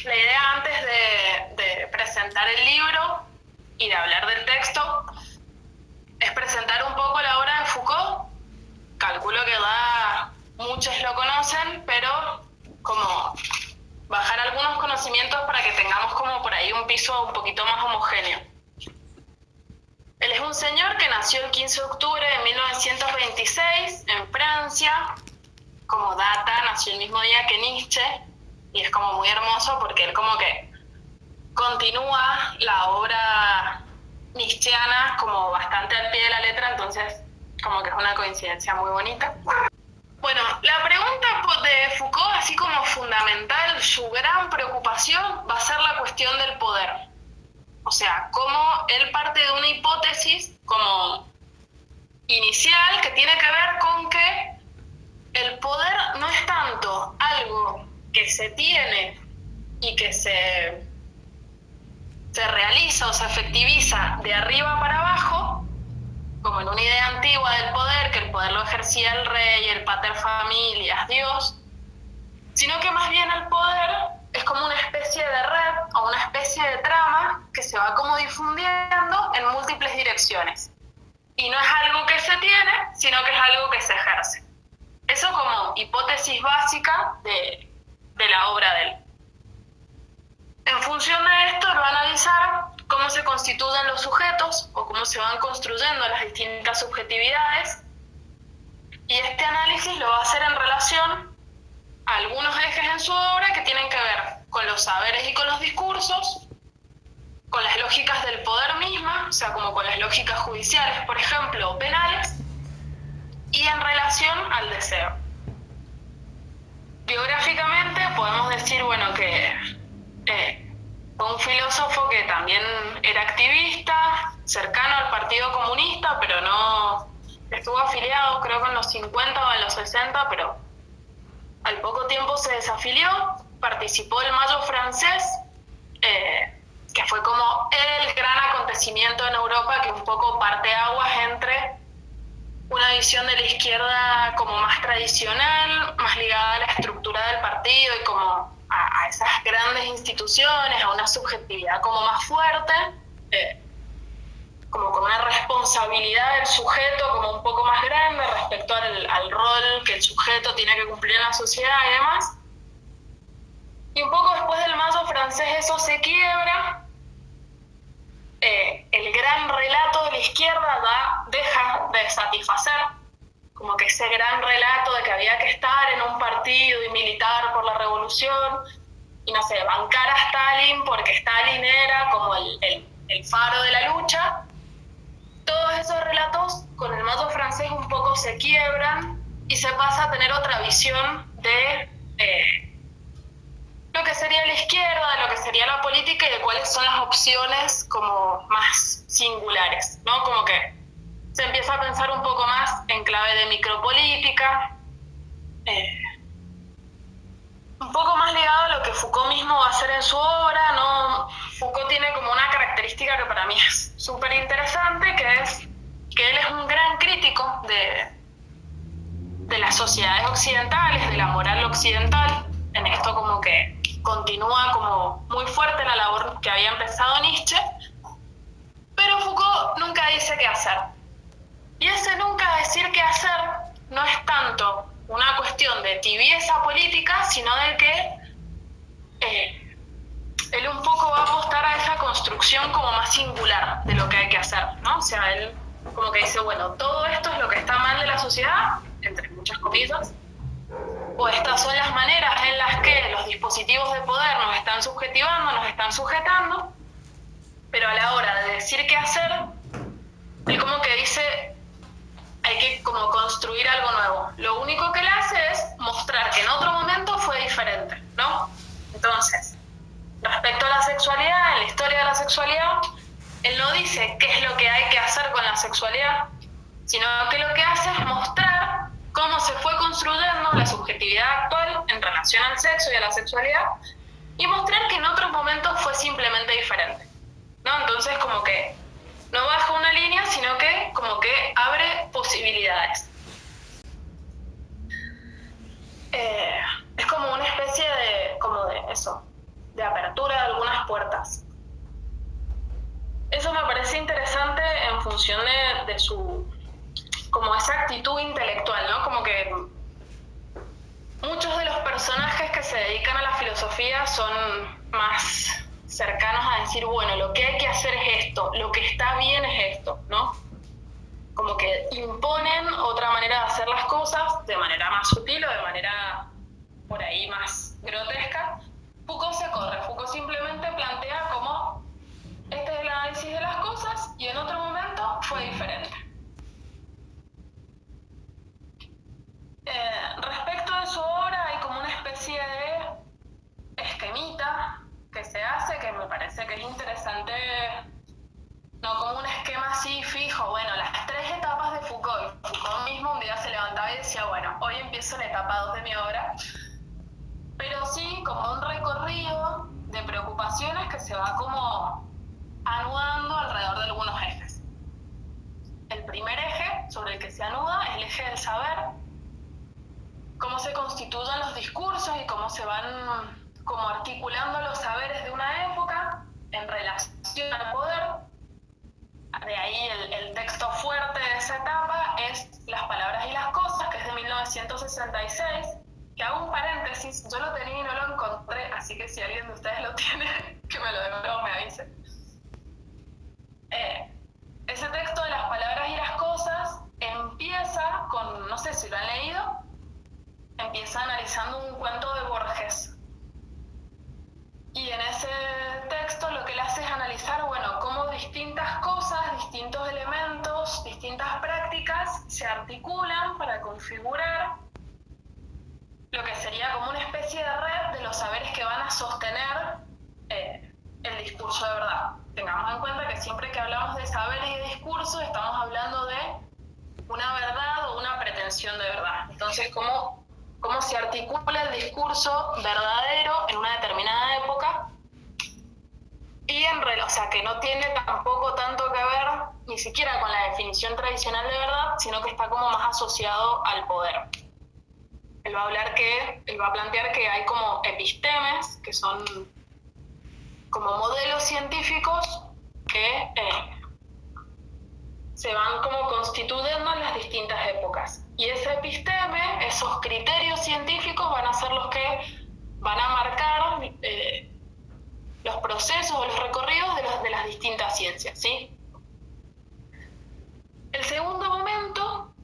La idea antes de presentar el libro y de hablar del texto es presentar un poco la obra de Foucault. Calculo que muchos lo conocen, pero como bajar algunos conocimientos para que tengamos como por ahí un piso un poquito más homogéneo. Él es un señor que nació el 15 de octubre de 1926 en Francia. Como data, nació el mismo día que Nietzsche, y es como muy hermoso porque él como que continúa la obra nietzscheana como bastante al pie de la letra, entonces como que es una coincidencia muy bonita. Bueno, la pregunta de Foucault, así como fundamental, su gran preocupación va a ser la cuestión del poder. O sea, cómo él parte de una hipótesis como inicial que tiene que ver con que el poder no es tanto algo que se tiene y que se realiza o se efectiviza de arriba para abajo, como en una idea antigua del poder, que el poder lo ejercía el rey, el pater familias, Dios, sino que más bien el poder es como una especie de red o una especie de trama que se va como difundiendo en múltiples direcciones. Y no es algo que se tiene, sino que es algo que se ejerce. Eso como hipótesis básica de la obra de él. En función de esto, él va a analizar cómo se constituyen los sujetos o cómo se van construyendo las distintas subjetividades, y este análisis lo va a hacer en relación a algunos ejes en su obra que tienen que ver con los saberes y con los discursos, con las lógicas del poder misma, o sea, como con las lógicas judiciales, por ejemplo, o penales, y en relación al deseo. Biográficamente podemos decir, bueno, que fue un filósofo que también era activista, cercano al Partido Comunista, pero no estuvo afiliado, creo que en los 50 o en los 60, pero al poco tiempo se desafilió, participó del Mayo francés, que fue como el gran acontecimiento en Europa, que un poco parteaguas entre una visión de la izquierda como más tradicional, más ligada a la estructura del partido y como a esas grandes instituciones, a una subjetividad como más fuerte, como con una responsabilidad del sujeto como un poco más grande respecto al rol que el sujeto tiene que cumplir en la sociedad y demás. Y un poco después del Mayo francés eso se quiebra. El gran relato de la izquierda deja de satisfacer, como que ese gran relato de que había que estar en un partido y militar por la revolución y no sé, bancar a Stalin porque Stalin era como el faro de la lucha. Todos esos relatos con el Mayo francés un poco se quiebran y se pasa a tener otra visión de lo que sería la izquierda, de lo que sería la política y de cuáles son las opciones como más singulares, ¿no? Como que se empieza a pensar un poco más en clave de micropolítica, un poco más ligado a lo que Foucault mismo va a hacer en su obra, ¿no? Foucault tiene como una característica que para mí es súper interesante, que es que él es un gran crítico de las sociedades occidentales, de la moral occidental. En esto como que continúa como muy fuerte la labor que había empezado Nietzsche, pero Foucault nunca dice qué hacer. Y ese nunca decir qué hacer no es tanto una cuestión de tibieza política, sino de que él un poco va a apostar a esa construcción como más singular de lo que hay que hacer, ¿no? O sea, él como que dice, bueno, todo esto es lo que está mal de la sociedad, entre muchas comillas, o estas son las maneras en las que los dispositivos de poder nos están subjetivando, nos están sujetando, pero a la hora de decir qué hacer, él como que dice, hay que como construir algo nuevo. Lo único que él hace es mostrar que en otro momento fue diferente, ¿no? Entonces, respecto a la sexualidad, en la historia de la sexualidad, él no dice qué es lo que hay que hacer con la sexualidad, sino que lo que hace es mostrar cómo se fue construyendo la subjetividad actual en relación al sexo y a la sexualidad, y mostrar que en otros momentos fue simplemente diferente, ¿no? Entonces como que no baja una línea, sino que como que abre posibilidades. Es como una especie de eso, función de su, como esa actitud intelectual, ¿no? Como que muchos de los personajes que se dedican a la filosofía son más cercanos a decir, bueno, lo que hay que hacer es esto, lo que está bien es esto, ¿no? Como que imponen otra manera de hacer las cosas, de manera más sutil o de manera por ahí más grotesca. Foucault se corre, Foucault simplemente plantea como este es el análisis de las cosas y en otro momento fue diferente. Respecto de su obra hay como una especie de esquemita que se hace que me parece que es interesante, no como un esquema así fijo, bueno, las 3 etapas de Foucault. Foucault mismo un día se levantaba y decía, bueno, hoy empiezo la etapa 2 de mi obra, pero sí como un recorrido de preocupaciones que se va como anudando alrededor de algunos ejes. El primer eje sobre el que se anuda es el eje del saber, cómo se constituyen los discursos y cómo se van como articulando los saberes de una época en relación al poder. De ahí el texto fuerte de esa etapa es Las palabras y las cosas, que es de 1966, que hago un paréntesis, yo lo tenía y no lo encontré, así que si alguien de ustedes lo tiene, que me lo devuelva o me avise. Ese texto de Las palabras y las cosas empieza con, no sé si lo han leído, empieza analizando un cuento de Borges. Y en ese texto lo que él hace es analizar, bueno, cómo distintas cosas, distintos elementos, distintas prácticas se articulan para configurar lo que sería como una especie de red de los saberes que van a sostener el discurso de verdad. Tengamos en cuenta que siempre que hablamos de saberes y de discursos estamos hablando de una verdad o una pretensión de verdad. Entonces, cómo se articula el discurso verdadero en una determinada época y o sea, que no tiene tampoco tanto que ver ni siquiera con la definición tradicional de verdad, sino que está como más asociado al poder. Él va a plantear que hay como epistemes, que son como modelos científicos que se van como constituyendo en las distintas épocas. Y ese episteme, esos criterios científicos van a ser los que van a marcar los procesos o los recorridos de las distintas ciencias, ¿sí? El segundo momento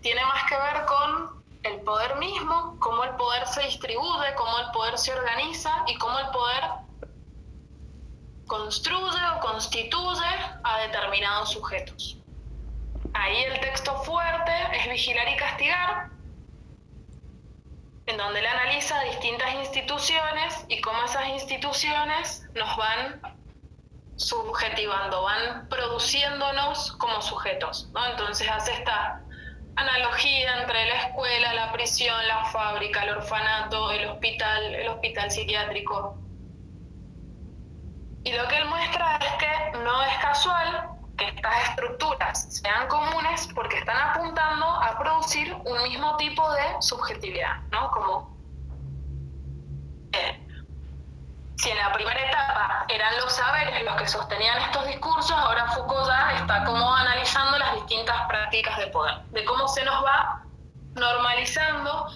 tiene más que ver con el poder mismo, cómo el poder se distribuye, cómo el poder se organiza y cómo el poder construye o constituye a determinados sujetos. Ahí el texto fuerte es Vigilar y castigar, en donde él analiza distintas instituciones y cómo esas instituciones nos van subjetivando, van produciéndonos como sujetos, ¿no? Entonces hace esta analogía entre la escuela, la prisión, la fábrica, el orfanato, el hospital psiquiátrico. Y lo que él muestra es que no es casual que estas estructuras sean comunes porque están apuntando a producir un mismo tipo de subjetividad, ¿no? Como si en la primera etapa eran los saberes los que sostenían estos discursos, ahora Foucault ya está como analizando las distintas prácticas de poder, de cómo se nos va normalizando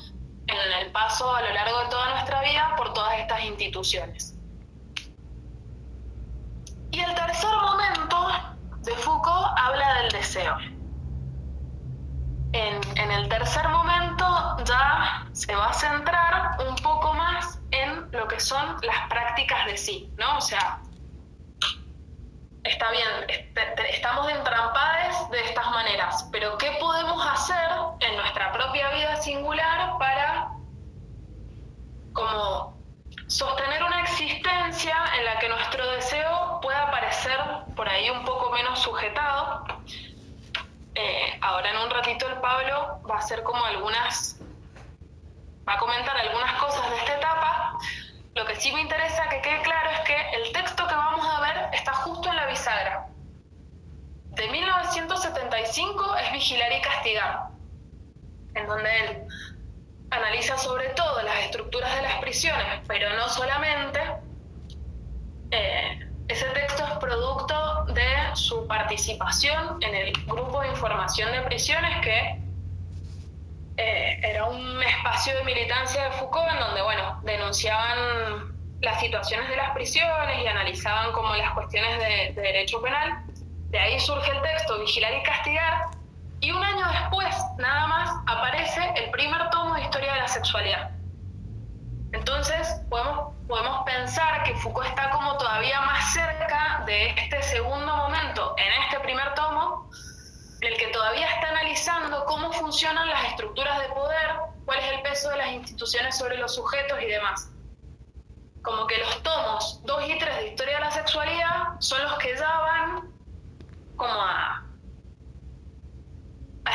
en el paso a lo largo de toda nuestra vida por todas estas instituciones. Y el tercer momento de Foucault habla del deseo. En el tercer momento ya se va a centrar un poco más en lo que son las prácticas de sí, ¿no? O sea, está bien, estamos entrampados de estas maneras, pero ¿qué podemos hacer en nuestra propia vida singular para como sostener una existencia en la que nuestro deseo pueda parecer por ahí un poco menos sujetado? Ahora en un ratito el Pablo va a hacer como va a comentar algunas cosas de esta etapa. Lo que sí me interesa que quede claro es que el texto que vamos a ver está justo en la bisagra. De 1975 es Vigilar y castigar, en donde él analiza sobre todo las estructuras de las prisiones, pero no solamente. Ese texto es producto de su su participación en el grupo de información de prisiones, que era un espacio de militancia de Foucault en donde, bueno, denunciaban las situaciones de las prisiones y analizaban como las cuestiones de derecho penal. De ahí surge el texto Vigilar y Castigar, y un año después, nada más, aparece el primer tomo de Historia de la Sexualidad. Entonces, podemos pensar que Foucault está como todavía más cerca de este segundo momento, en este primer tomo, en el que todavía está analizando cómo funcionan las estructuras de poder, cuál es el peso de las instituciones sobre los sujetos y demás. Como que los tomos 2 y 3 de Historia de la Sexualidad son los que ya van como a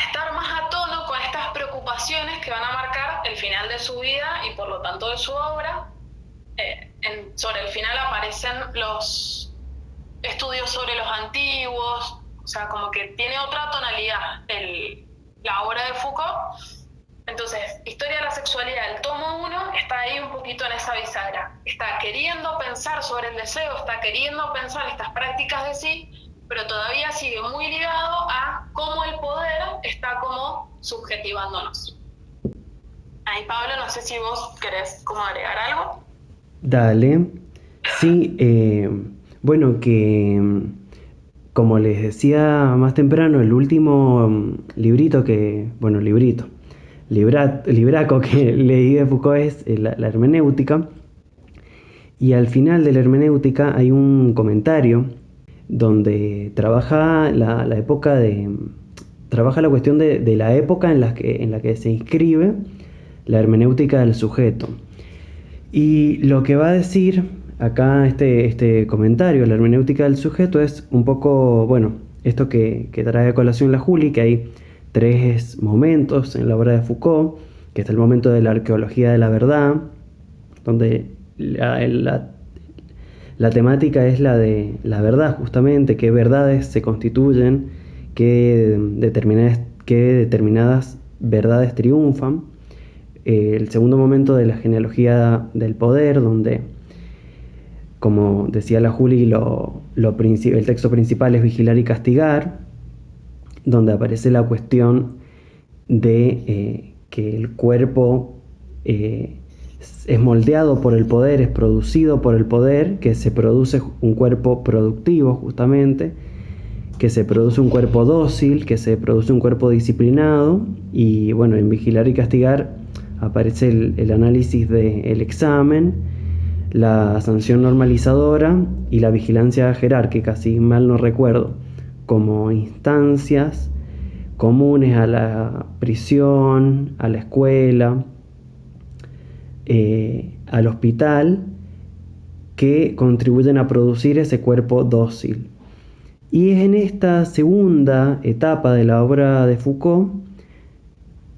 estar más a tono con estas preocupaciones que van a marcar el final de su vida y por lo tanto de su obra. Sobre el final aparecen los estudios sobre los antiguos, o sea, como que tiene otra tonalidad la obra de Foucault. Entonces, Historia de la Sexualidad, el tomo 1, está ahí un poquito en esa bisagra. Está queriendo pensar sobre el deseo, está queriendo pensar estas prácticas de sí, pero todavía sigue muy ligado a cómo el poder está como subjetivándonos. Ahí, Pablo, no sé si vos querés como agregar algo. Dale. Sí, bueno, que como les decía más temprano, el último libraco que leí de Foucault es la hermenéutica. Y al final de la hermenéutica hay un comentario donde trabaja trabaja la cuestión de la época en la que se inscribe la hermenéutica del sujeto. Y lo que va a decir acá este comentario, la hermenéutica del sujeto, es un poco, bueno, esto que trae a colación la Juli, que hay 3 momentos en la obra de Foucault, que está el momento de la arqueología de la verdad, donde la temática es la de la verdad, justamente, qué verdades se constituyen, qué determinadas verdades triunfan. El segundo momento de la genealogía del poder, donde, como decía la Juli, el texto principal es Vigilar y Castigar, donde aparece la cuestión de que el cuerpo es moldeado por el poder, es producido por el poder, que se produce un cuerpo productivo justamente, que se produce un cuerpo dócil, que se produce un cuerpo disciplinado. Y bueno, en Vigilar y Castigar aparece el análisis del examen, la sanción normalizadora y la vigilancia jerárquica, si mal no recuerdo, como instancias comunes a la prisión, a la escuela, al hospital, que contribuyen a producir ese cuerpo dócil. Y es en esta segunda etapa de la obra de Foucault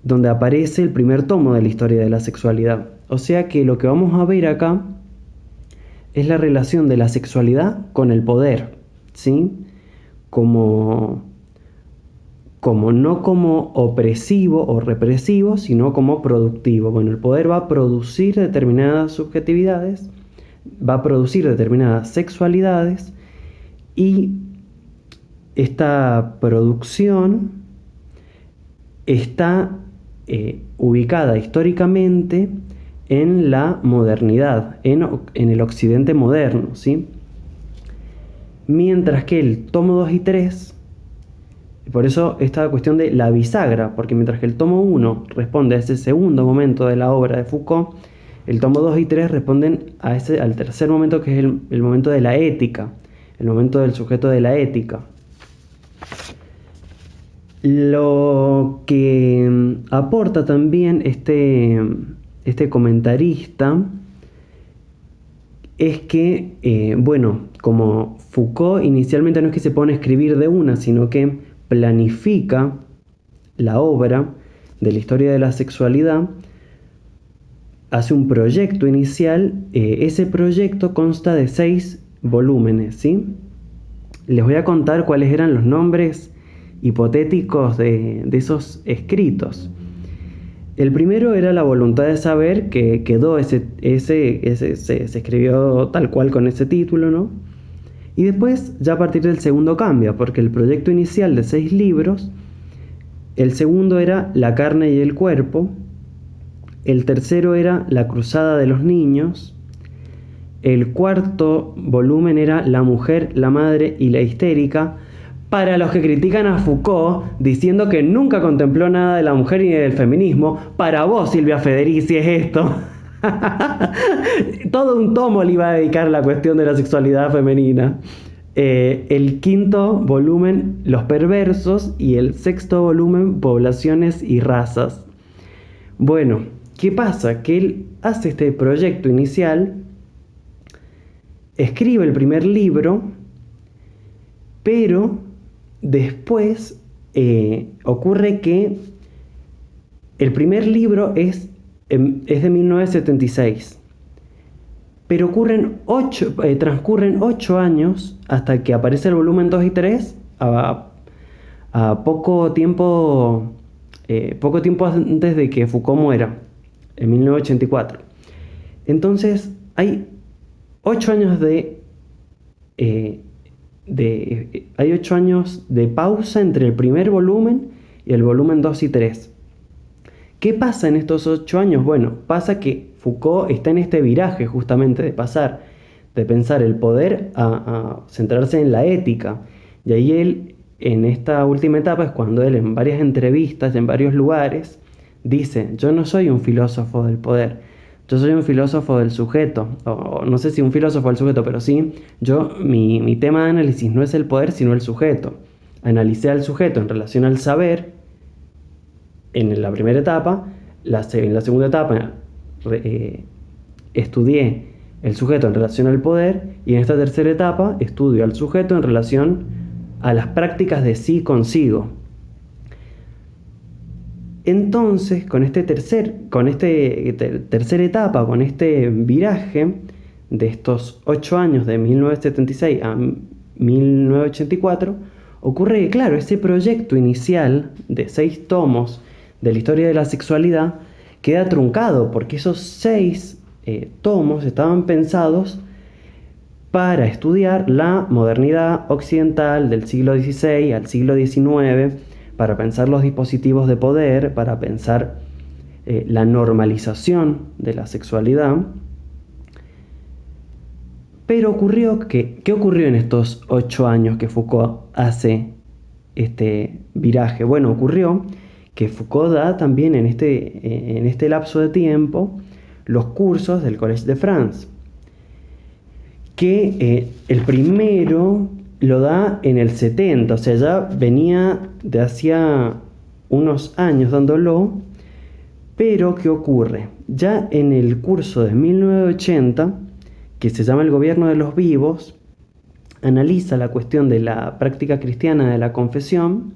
donde aparece el primer tomo de la Historia de la Sexualidad. O sea que lo que vamos a ver acá es la relación de la sexualidad con el poder, ¿sí? No como opresivo o represivo, sino como productivo. Bueno, el poder va a producir determinadas subjetividades, va a producir determinadas sexualidades, y esta producción está ubicada históricamente en la modernidad, en el occidente moderno, ¿sí? Mientras que el tomo 2 y 3, por eso esta cuestión de la bisagra, porque mientras que el tomo 1 responde a ese segundo momento de la obra de Foucault, el tomo 2 y 3 responden al tercer momento, que es el momento de la ética, el momento del sujeto de la ética. Lo que aporta también este comentarista es que, bueno, como Foucault inicialmente no es que se pone a escribir de una, sino que planifica la obra de la Historia de la Sexualidad, hace un proyecto inicial. Ese proyecto consta de 6 volúmenes, ¿sí? Les voy a contar cuáles eran los nombres hipotéticos de esos escritos. El primero era La voluntad de saber, que quedó se escribió tal cual con ese título, ¿no? Y después, ya a partir del segundo cambia, porque el proyecto inicial de 6 libros, el segundo era La carne y el cuerpo, el tercero era La cruzada de los niños, el cuarto volumen era La mujer, la madre y la histérica, para los que critican a Foucault diciendo que nunca contempló nada de la mujer ni del feminismo. Para vos, Silvia Federici, es esto. Todo un tomo le iba a dedicar a la cuestión de la sexualidad femenina. El quinto volumen, Los perversos, y el sexto volumen, Poblaciones y razas. Bueno, ¿qué pasa? Que él hace este proyecto inicial, escribe el primer libro, pero después ocurre que el primer libro es de 1976, pero transcurren 8 años hasta que aparece el volumen 2 y 3, a poco tiempo antes de que Foucault muera, en 1984. Entonces hay 8 años hay 8 años de pausa entre el primer volumen y el volumen 2 y 3. ¿Qué pasa en estos 8 años? Bueno, pasa que Foucault está en este viraje justamente de pasar de pensar el poder a centrarse en la ética. Y ahí él, en esta última etapa, es cuando él en varias entrevistas, en varios lugares, dice: yo no soy un filósofo del poder, yo soy un filósofo del sujeto. O no sé si un filósofo del sujeto, pero sí, mi tema de análisis no es el poder, sino el sujeto. Analicé al sujeto en relación al saber en la primera etapa. En la segunda etapa estudié el sujeto en relación al poder, y en esta tercera etapa estudio al sujeto en relación a las prácticas de sí consigo. Entonces, con esta tercera etapa, con este viraje de estos 8 años, de 1976 a 1984, ocurre que, claro, ese proyecto inicial de 6 tomos de la historia de la sexualidad queda truncado, porque esos 6 tomos estaban pensados para estudiar la modernidad occidental del siglo XVI al siglo XIX, para pensar los dispositivos de poder, para pensar la normalización de la sexualidad. Pero ¿qué ocurrió en estos 8 años que Foucault hace este viraje? Bueno, ocurrió que Foucault da también en este lapso de tiempo los cursos del Collège de France, que el primero lo da en el 70, o sea, ya venía de hacía unos años dándolo. Pero ¿qué ocurre? Ya en el curso de 1980, que se llama El gobierno de los vivos, analiza la cuestión de la práctica cristiana de la confesión,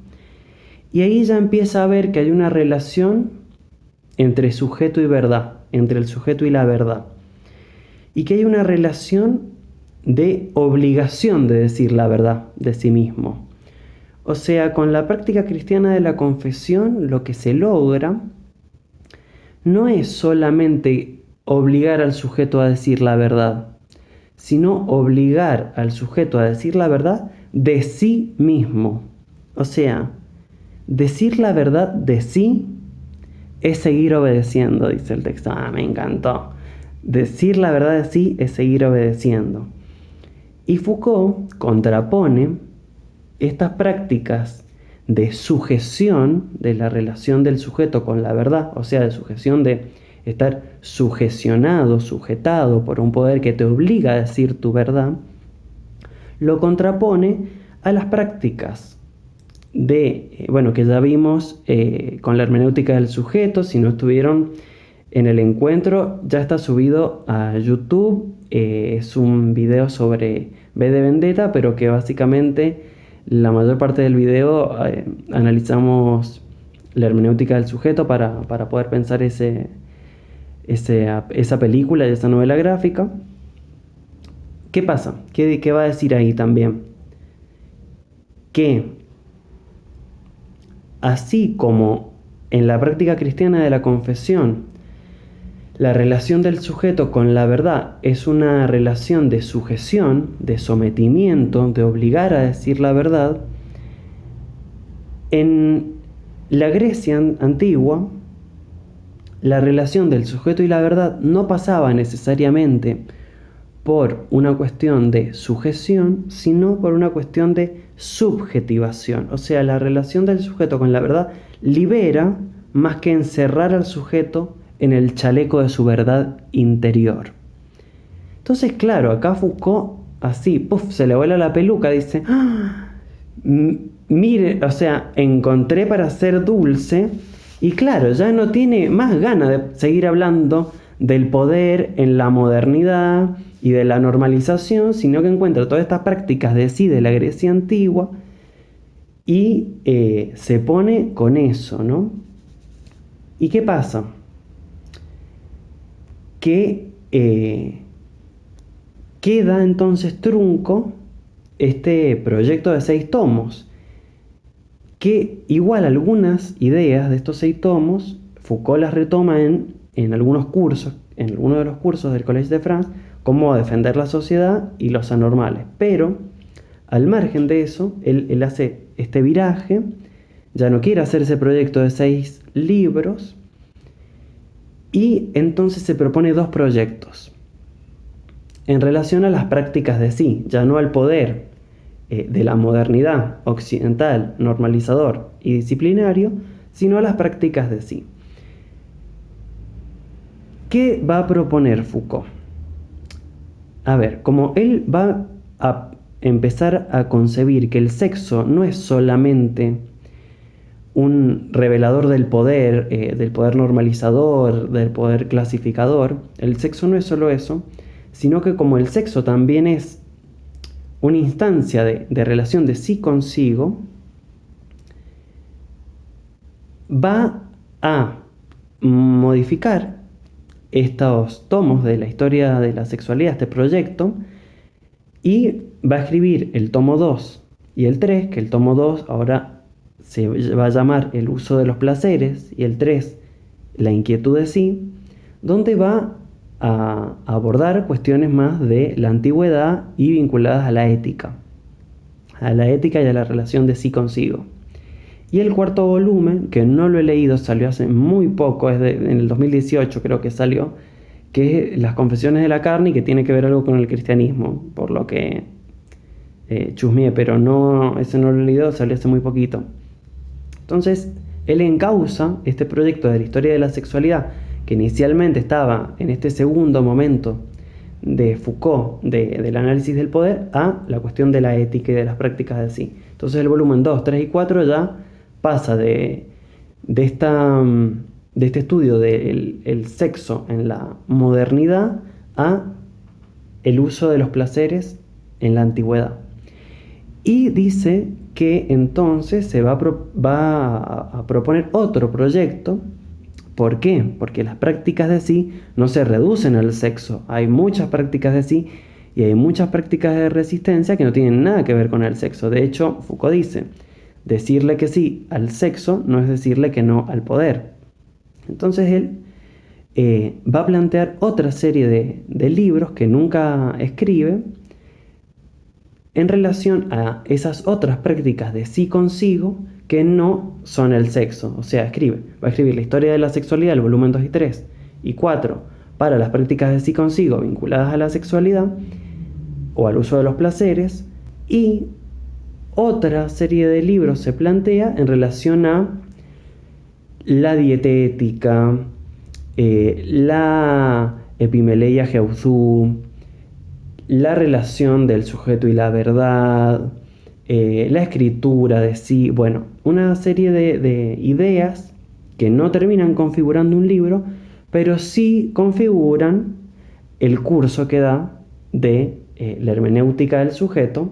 y ahí ya empieza a ver que hay una relación entre sujeto y verdad, entre el sujeto y la verdad, y que hay una relación de obligación de decir la verdad de sí mismo. O sea, con la práctica cristiana de la confesión, lo que se logra no es solamente obligar al sujeto a decir la verdad, sino obligar al sujeto a decir la verdad de sí mismo. O sea, decir la verdad de sí es seguir obedeciendo, dice el texto. Me encantó. Decir la verdad de sí es seguir obedeciendo. Y Foucault contrapone estas prácticas de sujeción de la relación del sujeto con la verdad, o sea, de sujeción de estar sujecionado, sujetado por un poder que te obliga a decir tu verdad, lo contrapone a las prácticas que ya vimos con la hermenéutica del sujeto. Si no estuvieron en el encuentro, ya está subido a YouTube. Es un video sobre V de Vendetta, pero que básicamente la mayor parte del video analizamos la hermenéutica del sujeto para poder pensar esa película y esa novela gráfica. ¿Qué pasa? ¿Qué va a decir ahí también? Que así como en la práctica cristiana de la confesión, La relación del sujeto con la verdad es una relación de sujeción, de sometimiento, de obligar a decir la verdad. En la Grecia antigua, la relación del sujeto y la verdad no pasaba necesariamente por una cuestión de sujeción, sino por una cuestión de subjetivación. O sea, la relación del sujeto con la verdad libera más que encerrar al sujeto en el chaleco de su verdad interior. Entonces, claro, acá Foucault, así, puff, se le vuela la peluca, dice, ¡ah! Mire, o sea, encontré para ser dulce, y claro, ya no tiene más ganas de seguir hablando del poder en la modernidad y de la normalización, sino que encuentra todas estas prácticas de sí, de la Grecia antigua, y se pone con eso, ¿no? ¿Y qué pasa? Que queda entonces trunco este proyecto de 6 tomos, que igual algunas ideas de estos 6 tomos, Foucault las retoma en algunos cursos, en algunos de los cursos del Collège de France, como defender la sociedad y los anormales. Pero, al margen de eso, él hace este viraje, ya no quiere hacer ese proyecto de 6 libros, y entonces se propone 2 proyectos en relación a las prácticas de sí, ya no al poder de la modernidad occidental, normalizador y disciplinario, sino a las prácticas de sí. ¿Qué va a proponer Foucault? A ver, como él va a empezar a concebir que el sexo no es solamente un revelador del poder normalizador, del poder clasificador, el sexo no es solo eso, sino que como el sexo también es una instancia de relación de sí consigo, va a modificar estos tomos de la historia de la sexualidad, este proyecto, y va a escribir el tomo 2 y el 3, que el tomo 2 ahora se va a llamar el uso de los placeres, y el 3 la inquietud de sí, donde va a abordar cuestiones más de la antigüedad y vinculadas a la ética y a la relación de sí consigo. Y el cuarto volumen, que no lo he leído, salió hace muy poco, en el 2018 creo que salió, que es Las Confesiones de la Carne, y que tiene que ver algo con el cristianismo, por lo que chusmeé, pero no, ese no lo he leído, salió hace muy poquito. Entonces, él encausa este proyecto de la historia de la sexualidad, que inicialmente estaba en este segundo momento de Foucault, del análisis del poder, a la cuestión de la ética y de las prácticas de sí. Entonces el volumen 2, 3 y 4 ya pasa de este estudio del sexo en la modernidad a el uso de los placeres en la antigüedad. Y dice que entonces se va a proponer otro proyecto. ¿Por qué? Porque las prácticas de sí no se reducen al sexo. Hay muchas prácticas de sí y hay muchas prácticas de resistencia que no tienen nada que ver con el sexo. De hecho, Foucault dice, decirle que sí al sexo no es decirle que no al poder. Entonces él va a plantear otra serie de libros que nunca escribe en relación a esas otras prácticas de sí consigo que no son el sexo. O sea, va a escribir la historia de la sexualidad, el volumen 2 y 3, y 4, para las prácticas de sí consigo vinculadas a la sexualidad o al uso de los placeres, y otra serie de libros se plantea en relación a la dietética, la epimeleia geouzú, la relación del sujeto y la verdad, la escritura de sí, bueno, una serie de ideas que no terminan configurando un libro, pero sí configuran el curso que da de la hermenéutica del sujeto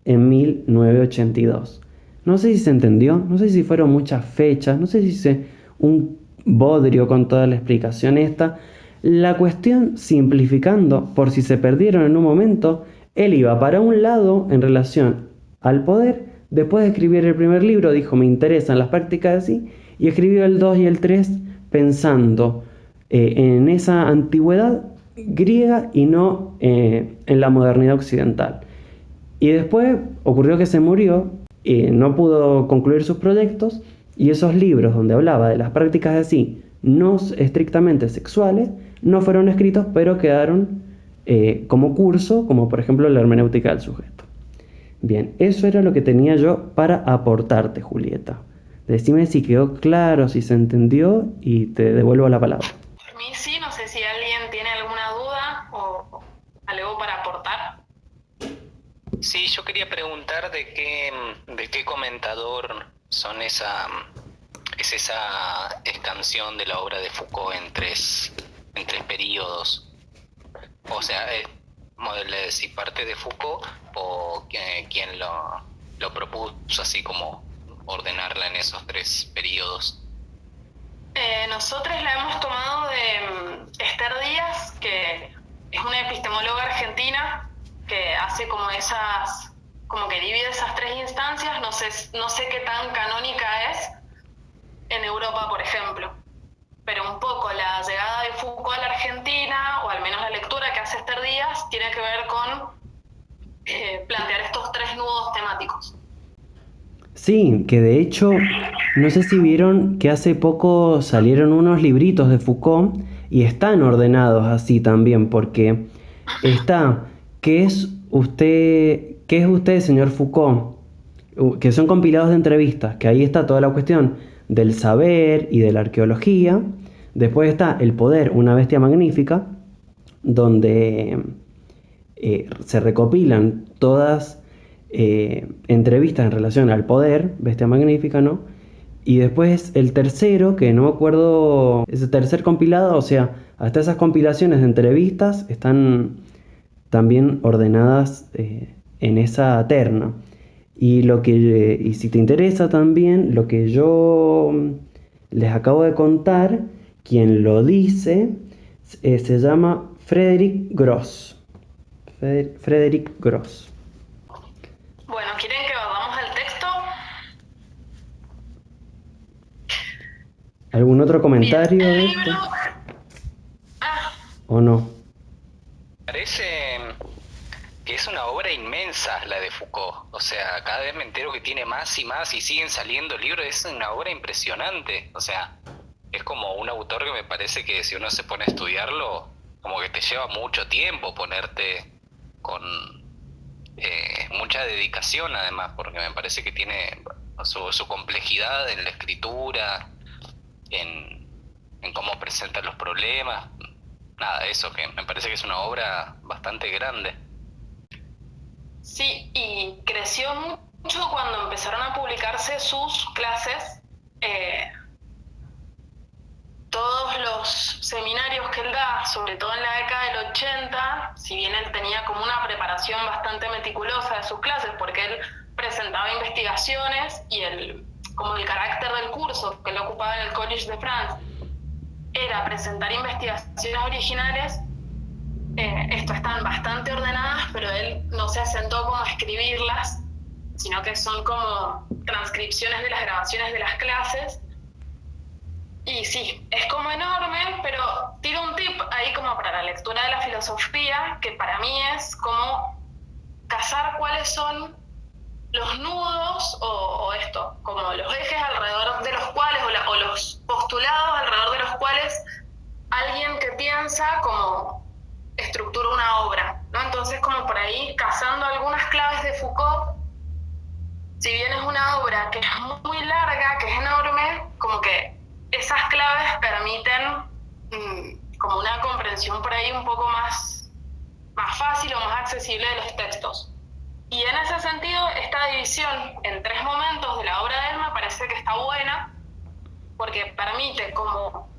en 1982. No sé si se entendió, no sé si fueron muchas fechas, no sé si hice un bodrio con toda la explicación esta. La cuestión, simplificando, por si se perdieron en un momento, él iba para un lado en relación al poder, después de escribir el primer libro dijo me interesan las prácticas de sí, y escribió el 2 y el 3 pensando en esa antigüedad griega y no en la modernidad occidental. Y después ocurrió que se murió, no pudo concluir sus proyectos, y esos libros donde hablaba de las prácticas así, no estrictamente sexuales, no fueron escritos, pero quedaron como curso, como por ejemplo la hermenéutica del sujeto. Bien, eso era lo que tenía yo para aportarte, Julieta. Decime si quedó claro, si se entendió, y te devuelvo la palabra. Por mí sí, no sé si alguien tiene alguna duda o algo para aportar. Sí, yo quería preguntar de qué comentador son es esa escansión de la obra de Foucault en tres periodos. O sea, si parte de Foucault o quién lo propuso así como ordenarla en esos tres periodos. Nosotros la hemos tomado de Esther Díaz, que es una epistemóloga argentina que hace como que divide esas tres instancias. No sé qué tan canónica es en Europa, por ejemplo, pero un poco la llegada de Foucault a la Argentina, o al menos la lectura que hace Esther Díaz, tiene que ver con plantear estos tres nudos temáticos. Sí, que de hecho, no sé si vieron que hace poco salieron unos libritos de Foucault y están ordenados así también, porque está, qué es usted, señor Foucault? Que son compilados de entrevistas, que ahí está toda la cuestión del saber y de la arqueología. Después está El poder, una bestia magnífica, donde se recopilan todas entrevistas en relación al poder, bestia magnífica, ¿no? Y después el tercero, que no me acuerdo, ese tercer compilado, o sea, hasta esas compilaciones de entrevistas están también ordenadas en esa terna. Y si te interesa también, lo que yo les acabo de contar, quien lo dice, se llama Frederick Gross. Frederick Gross. Bueno, ¿quieren que vamos al texto? ¿Algún otro comentario Bien, de el esto? libro... ¿O no? Parece que es una obra inmensa la de Foucault. O sea, cada vez me entero que tiene más y más y siguen saliendo libros. Es una obra impresionante. O sea, es como un autor que me parece que si uno se pone a estudiarlo, como que te lleva mucho tiempo ponerte con mucha dedicación además, porque me parece que tiene su complejidad en la escritura, en cómo presenta los problemas. Nada, eso, que me parece que es una obra bastante grande. Sí, y creció mucho cuando empezaron a publicarse sus clases. Todos los seminarios que él da, sobre todo en la década del 80, si bien él tenía como una preparación bastante meticulosa de sus clases, porque él presentaba investigaciones y como el carácter del curso que él ocupaba en el Collège de France era presentar investigaciones originales, estas están bastante ordenadas, pero él no se asentó como a escribirlas, sino que son como transcripciones de las grabaciones de las clases. Y sí, es como enorme, pero tiro un tip ahí como para la lectura de la filosofía, que para mí es como cazar cuáles son los nudos o esto, como los ejes alrededor de los cuales, o los postulados alrededor de los cuales alguien que piensa como estructura una obra, ¿no? Entonces, como por ahí cazando algunas claves de Foucault, si bien es una obra que es muy larga, que es enorme, como que esas claves permiten como una comprensión por ahí un poco más fácil o más accesible de los textos. Y en ese sentido, esta división en tres momentos de la obra de él me parece que está buena, porque permite como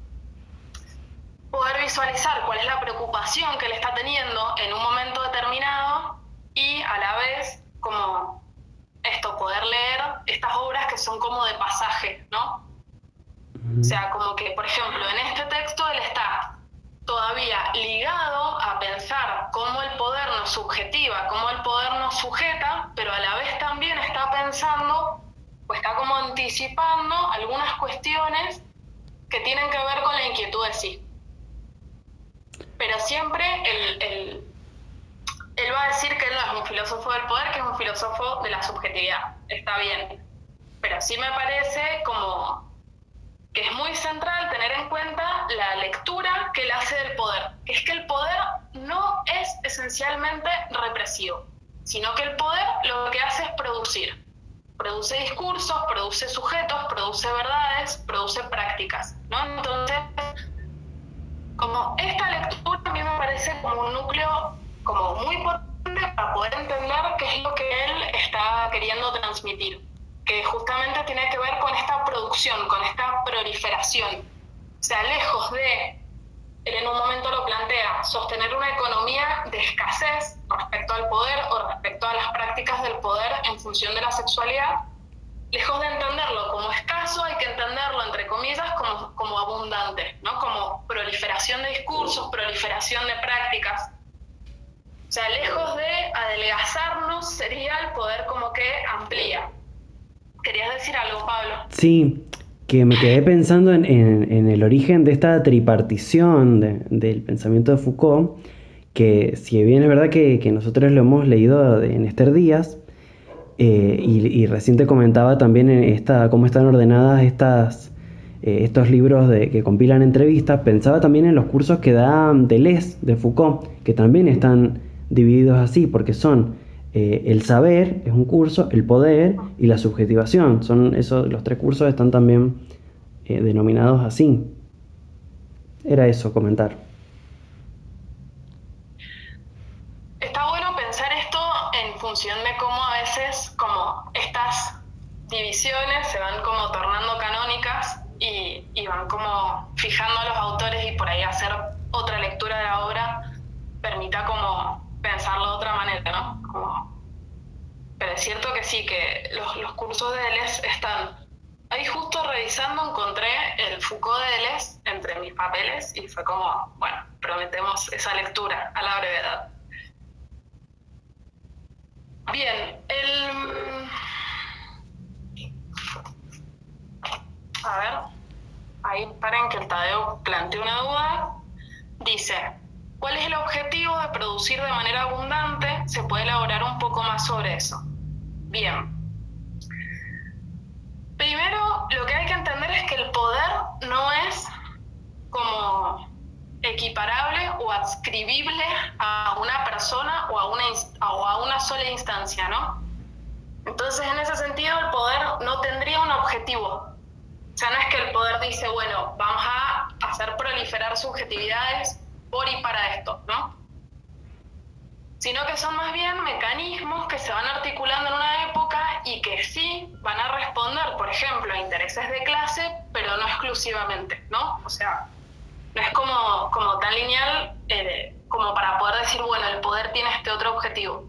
poder visualizar cuál es la preocupación que él está teniendo en un momento determinado y a la vez como poder leer estas obras que son como de pasaje, ¿no? O sea, como que, por ejemplo, en este texto él está todavía ligado a pensar cómo el poder nos subjetiva, cómo el poder nos sujeta, pero a la vez también está pensando, o está como anticipando algunas cuestiones que tienen que ver con la inquietud de sí. pero siempre él va a decir que él no es un filósofo del poder, que es un filósofo de la subjetividad. Está bien. Pero sí me parece como que es muy central tener en cuenta la lectura que él hace del poder. Que es que el poder no es esencialmente represivo, sino que el poder lo que hace es producir. Produce discursos, produce sujetos, produce verdades, produce prácticas, ¿no? Entonces, como esta lectura a mí me parece como un núcleo como muy potente para poder entender qué es lo que él está queriendo transmitir, que justamente tiene que ver con esta producción, con esta proliferación. O sea, lejos de, él en un momento lo plantea, sostener una economía de escasez respecto al poder o respecto a las prácticas del poder en función de la sexualidad, lejos de entenderlo como escaso, hay que entenderlo, entre comillas, como abundante, ¿no? Como proliferación de discursos, proliferación de prácticas. O sea, lejos de adelgazarnos, sería el poder como que amplía. ¿Querías decir algo, Pablo? Sí, que me quedé pensando en el origen de esta tripartición del pensamiento de Foucault, que si bien es verdad que nosotros lo hemos leído en Esther Díaz, y recién te comentaba también cómo están ordenadas estos libros que compilan entrevistas, pensaba también en los cursos que da Deleuze de Foucault, que también están divididos así, porque son el saber, es un curso, el poder y la subjetivación. Los tres cursos están también denominados así. Era eso, comentar. Está bueno pensar esto en función de cómo a veces como estas divisiones se van como tornando canónicas y van como fijando a los autores, y por ahí hacer otra lectura de la obra permita como pensarlo de otra manera, ¿no? Pero es cierto que sí, que los cursos de Deleuze están. Ahí justo revisando encontré el Foucault de Deleuze entre mis papeles y fue como, bueno, prometemos esa lectura a la brevedad. Bien, a ver, ahí paren que el Tadeo plantea una duda. Dice, ¿cuál es el objetivo de producir de manera abundante? Se puede elaborar un poco más sobre eso. Bien. Primero, lo que hay que entender es que el poder no es como equiparable o adscribible a una persona o a una sola instancia, ¿no? Entonces, en ese sentido, el poder no tendría un objetivo. O sea, no es que el poder dice, bueno, vamos a hacer proliferar subjetividades por y para esto, ¿no? Sino que son más bien mecanismos que se van articulando en una época y que sí van a responder, por ejemplo, a intereses de clase, pero no exclusivamente, ¿no? O sea, no es como tan lineal como para poder decir, bueno, el poder tiene este otro objetivo.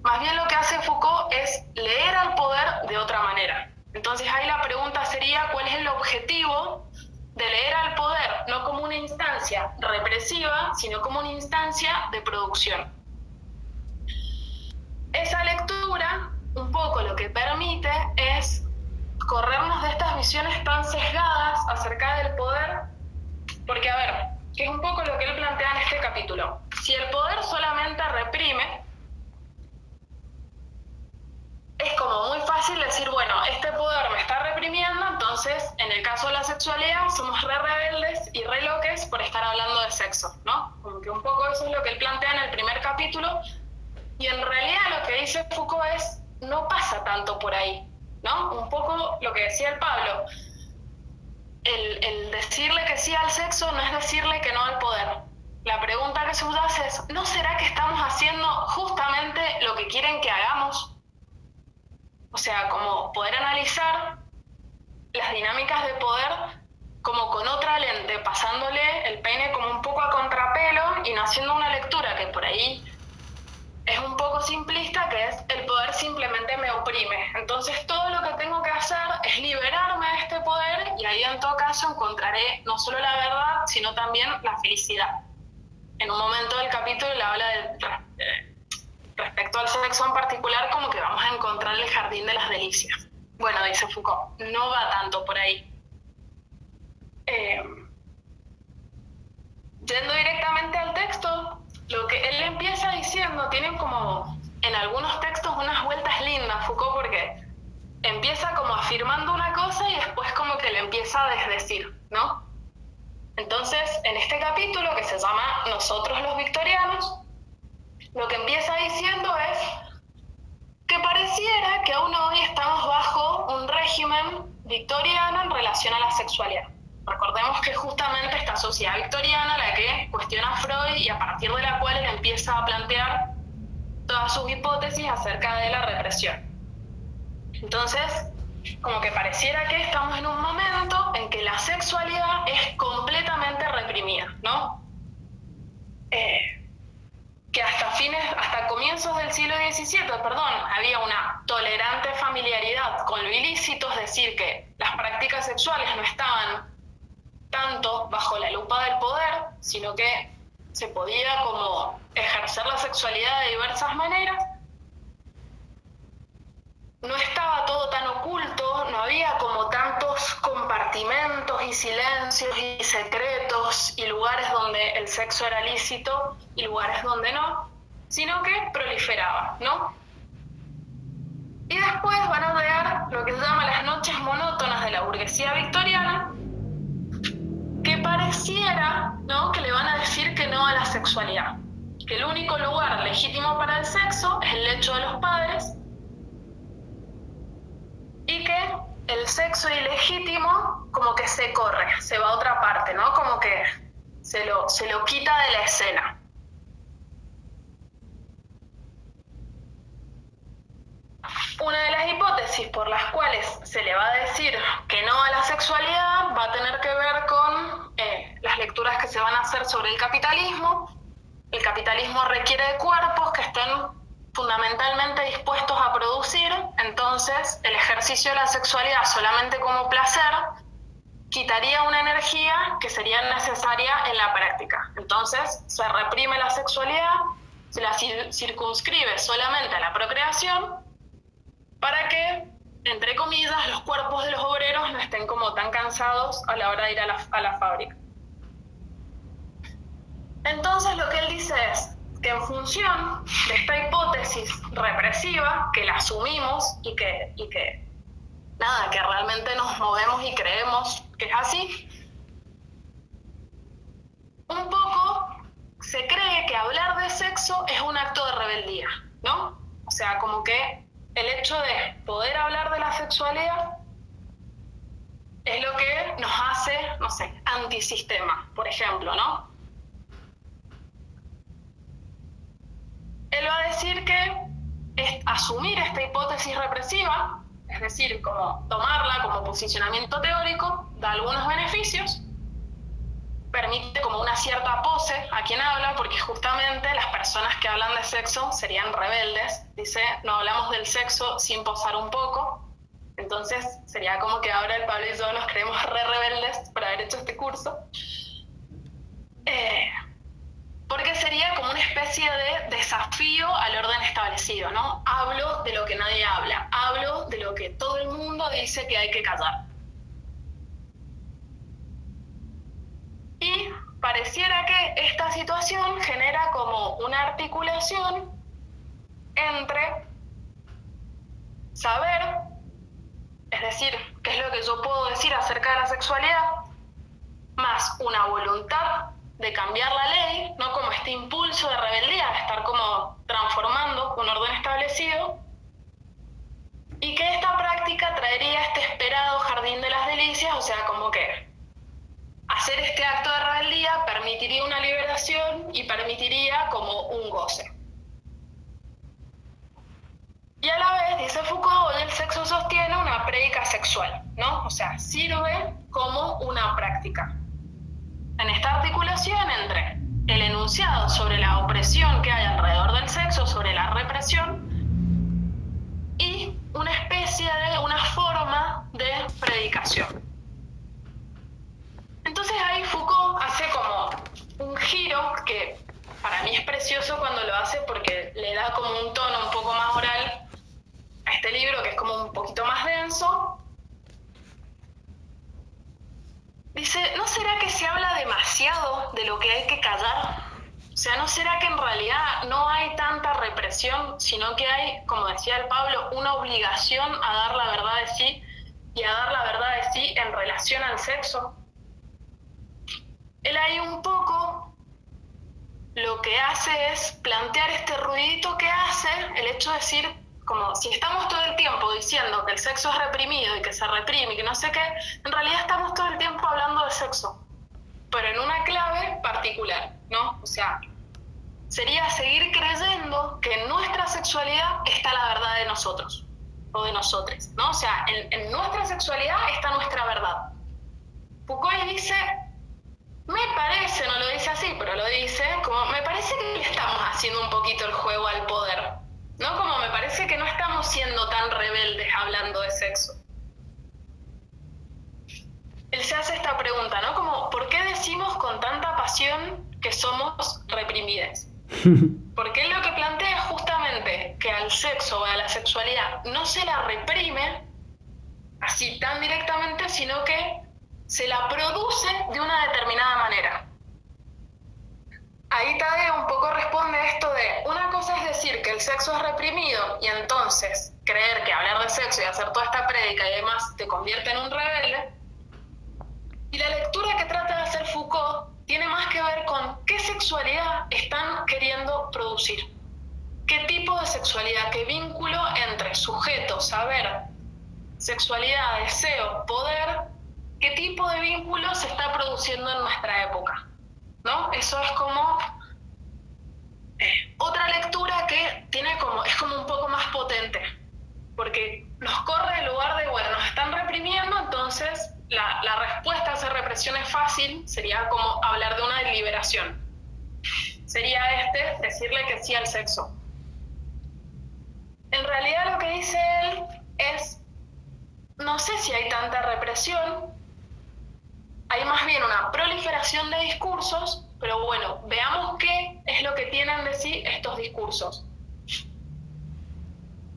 Más bien lo que hace Foucault es leer al poder de otra manera. Entonces ahí la pregunta sería, ¿cuál es el objetivo de leer al poder no como una instancia represiva, sino como una instancia de producción? Esa lectura, un poco lo que permite es corrernos de estas visiones tan sesgadas acerca del poder, porque a ver, que es un poco lo que él plantea en este capítulo. Si el poder solamente reprime, es como muy fácil decir, bueno, este poder me está reprimiendo, entonces en el caso de la sexualidad somos re rebeldes y re loques por estar hablando de sexo, ¿no? Como que un poco eso es lo que él plantea en el primer capítulo, y en realidad lo que dice Foucault es, no pasa tanto por ahí, ¿no? Un poco lo que decía el Pablo, el decirle que sí al sexo no es decirle que no al poder. La pregunta que se hace es, ¿no será que estamos haciendo justamente lo que quieren que hagamos? O sea, como poder analizar las dinámicas de poder como con otra lente, pasándole el peine como un poco a contrapelo y no haciendo una lectura que por ahí es un poco simplista, que es el poder simplemente me oprime. Entonces todo lo que tengo que hacer es liberarme de este poder y ahí en todo caso encontraré no solo la verdad, sino también la felicidad. En un momento del capítulo le habla respecto al sexo en particular, como que vamos a encontrar el jardín de las delicias. Bueno, dice Foucault, no va tanto por ahí. Yendo directamente al texto, lo que él empieza diciendo, tienen como en algunos textos unas vueltas lindas, Foucault, porque empieza como afirmando una cosa y después como que le empieza a desdecir, ¿no? Entonces, en este capítulo que se llama Nosotros los Victorianos, lo que empieza diciendo es que pareciera que aún hoy estamos bajo un régimen victoriano en relación a la sexualidad. Recordemos que justamente esta sociedad victoriana la que cuestiona a Freud y a partir de la cual él empieza a plantear todas sus hipótesis acerca de la represión. Entonces, como que pareciera que estamos en un momento en que la sexualidad es completamente reprimida, ¿no? Que hasta comienzos del siglo XVII, había una tolerante familiaridad con lo ilícito, es decir, que las prácticas sexuales no estaban tanto bajo la lupa del poder, sino que se podía como ejercer la sexualidad de diversas maneras. No estaba todo tan oculto, no había como tantos compartimentos y silencios y secretos y lugares donde el sexo era lícito y lugares donde no, sino que proliferaba, ¿no? Y después van a llegar lo que se llama las noches monótonas de la burguesía victoriana, que pareciera, ¿no?, que le van a decir que no a la sexualidad, que el único lugar legítimo para el sexo es el lecho de los padres, y que el sexo ilegítimo como que se corre, se va a otra parte, ¿no? Como que se lo quita de la escena. Una de las hipótesis por las cuales se le va a decir que no a la sexualidad va a tener que ver con las lecturas que se van a hacer sobre el capitalismo. El capitalismo requiere de cuerpos que estén fundamentalmente dispuestos a producir, entonces el ejercicio de la sexualidad solamente como placer quitaría una energía que sería necesaria en la práctica. Entonces se reprime la sexualidad, se la circunscribe solamente a la procreación para que, entre comillas, los cuerpos de los obreros no estén como tan cansados a la hora de ir a la fábrica. Entonces lo que él dice es que en función de esta hipótesis represiva, que la asumimos y que realmente nos movemos y creemos que es así, un poco se cree que hablar de sexo es un acto de rebeldía, ¿no? O sea, como que el hecho de poder hablar de la sexualidad es lo que nos hace, no sé, antisistema, por ejemplo, ¿no? Él va a decir que asumir esta hipótesis represiva, es decir, como tomarla como posicionamiento teórico, da algunos beneficios, permite como una cierta pose a quien habla, porque justamente las personas que hablan de sexo serían rebeldes. Dice, no hablamos del sexo sin posar un poco. Entonces sería como que ahora el Pablo y yo nos creemos rebeldes por haber hecho este curso. Porque sería como una especie de desafío al orden establecido, ¿no? Hablo de lo que nadie habla, hablo de lo que todo el mundo dice que hay que callar. Y pareciera que esta situación genera como una articulación entre saber, es decir, qué es lo que yo puedo decir acerca de la sexualidad, más una voluntad de cambiar la ley, ¿no? Como este impulso de rebeldía, de estar como transformando un orden establecido, y que esta práctica traería este esperado jardín de las delicias, o sea, como que hacer este acto de rebeldía permitiría una liberación y permitiría como un goce. Y a la vez, dice Foucault, hoy el sexo sostiene una prédica sexual, ¿no? O sea, sirve como una práctica. En esta articulación entre el enunciado sobre la opresión que hay alrededor del sexo, sobre la represión, y una especie de, una forma de predicación. Entonces ahí Foucault hace como un giro que para mí es precioso cuando lo hace porque le da como un tono un poco más oral a este libro que es como un poquito más denso. Dice, ¿no será que se habla demasiado de lo que hay que callar? O sea, ¿no será que en realidad no hay tanta represión, sino que hay, como decía el Pablo, una obligación a dar la verdad de sí y a dar la verdad de sí en relación al sexo? Él ahí un poco lo que hace es plantear este ruidito que hace el hecho de decir, como si estamos todo el tiempo diciendo que el sexo es reprimido y que se reprime y que no sé qué, en realidad estamos todo el tiempo hablando de sexo, pero en una clave particular, ¿no? O sea, sería seguir creyendo que en nuestra sexualidad está la verdad de nosotros o de nosotres, ¿no? O sea, en nuestra sexualidad está nuestra verdad. Foucault dice, me parece, no lo dice así, pero lo dice, como me parece que le estamos haciendo un poquito el juego al poder, ¿no? Como me parece que no estamos siendo tan rebeldes hablando de sexo. Él se hace esta pregunta, ¿no? Como, ¿por qué decimos con tanta pasión que somos reprimidas? Porque él lo que plantea es justamente que al sexo o a la sexualidad no se la reprime así tan directamente, sino que se la produce de una determinada manera. Ahí Tadeo un poco responde esto de, una cosa es decir que el sexo es reprimido y entonces creer que hablar de sexo y hacer toda esta prédica y demás te convierte en un rebelde. Y la lectura que trata de hacer Foucault tiene más que ver con qué sexualidad están queriendo producir. ¿Qué tipo de sexualidad? ¿Qué vínculo entre sujeto, saber, sexualidad, deseo, poder? ¿Qué tipo de vínculo se está produciendo en nuestra época? ¿No? Eso es como otra lectura que tiene como, es como un poco más potente, porque nos corre el lugar de, bueno, nos están reprimiendo, entonces la respuesta a esa represión es fácil, sería como hablar de una liberación. Sería decirle que sí al sexo. En realidad lo que dice él es, no sé si hay tanta represión, hay más bien una proliferación de discursos, pero bueno, veamos qué es lo que tienen de sí estos discursos,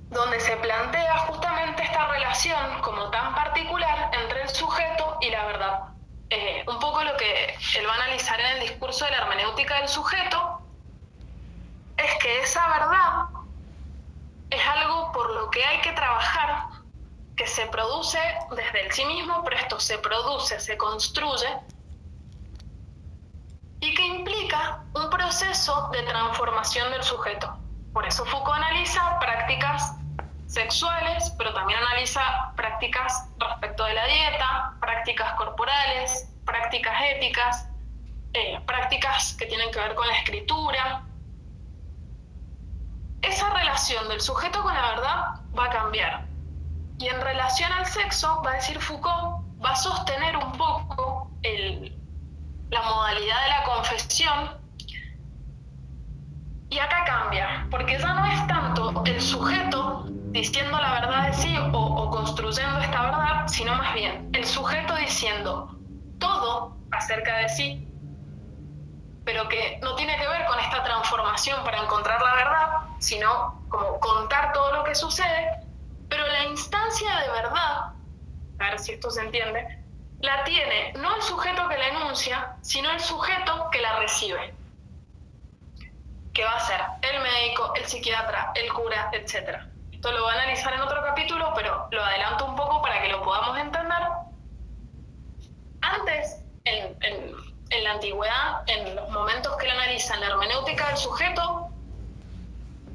donde se plantea justamente esta relación como tan particular entre el sujeto y la verdad. Un poco lo que él va a analizar en el discurso de la hermenéutica del sujeto es que esa verdad es algo por lo que hay que trabajar, que se produce desde el sí mismo, pero esto se produce, se construye, y que implica un proceso de transformación del sujeto. Por eso Foucault analiza prácticas sexuales, pero también analiza prácticas respecto de la dieta, prácticas corporales, prácticas éticas, prácticas que tienen que ver con la escritura. Esa relación del sujeto con la verdad va a cambiar. Y en relación al sexo, va a decir Foucault, va a sostener un poco la modalidad de la confesión. Y acá cambia, porque ya no es tanto el sujeto diciendo la verdad de sí o construyendo esta verdad, sino más bien el sujeto diciendo todo acerca de sí, pero que no tiene que ver con esta transformación para encontrar la verdad, sino como contar todo lo que sucede, pero la instancia de verdad, a ver si esto se entiende, la tiene no el sujeto que la enuncia, sino el sujeto que la recibe, que va a ser el médico, el psiquiatra, el cura, etc. Esto lo voy a analizar en otro capítulo, pero lo adelanto un poco para que lo podamos entender. Antes, en la antigüedad, en los momentos que él analiza en la hermenéutica del sujeto,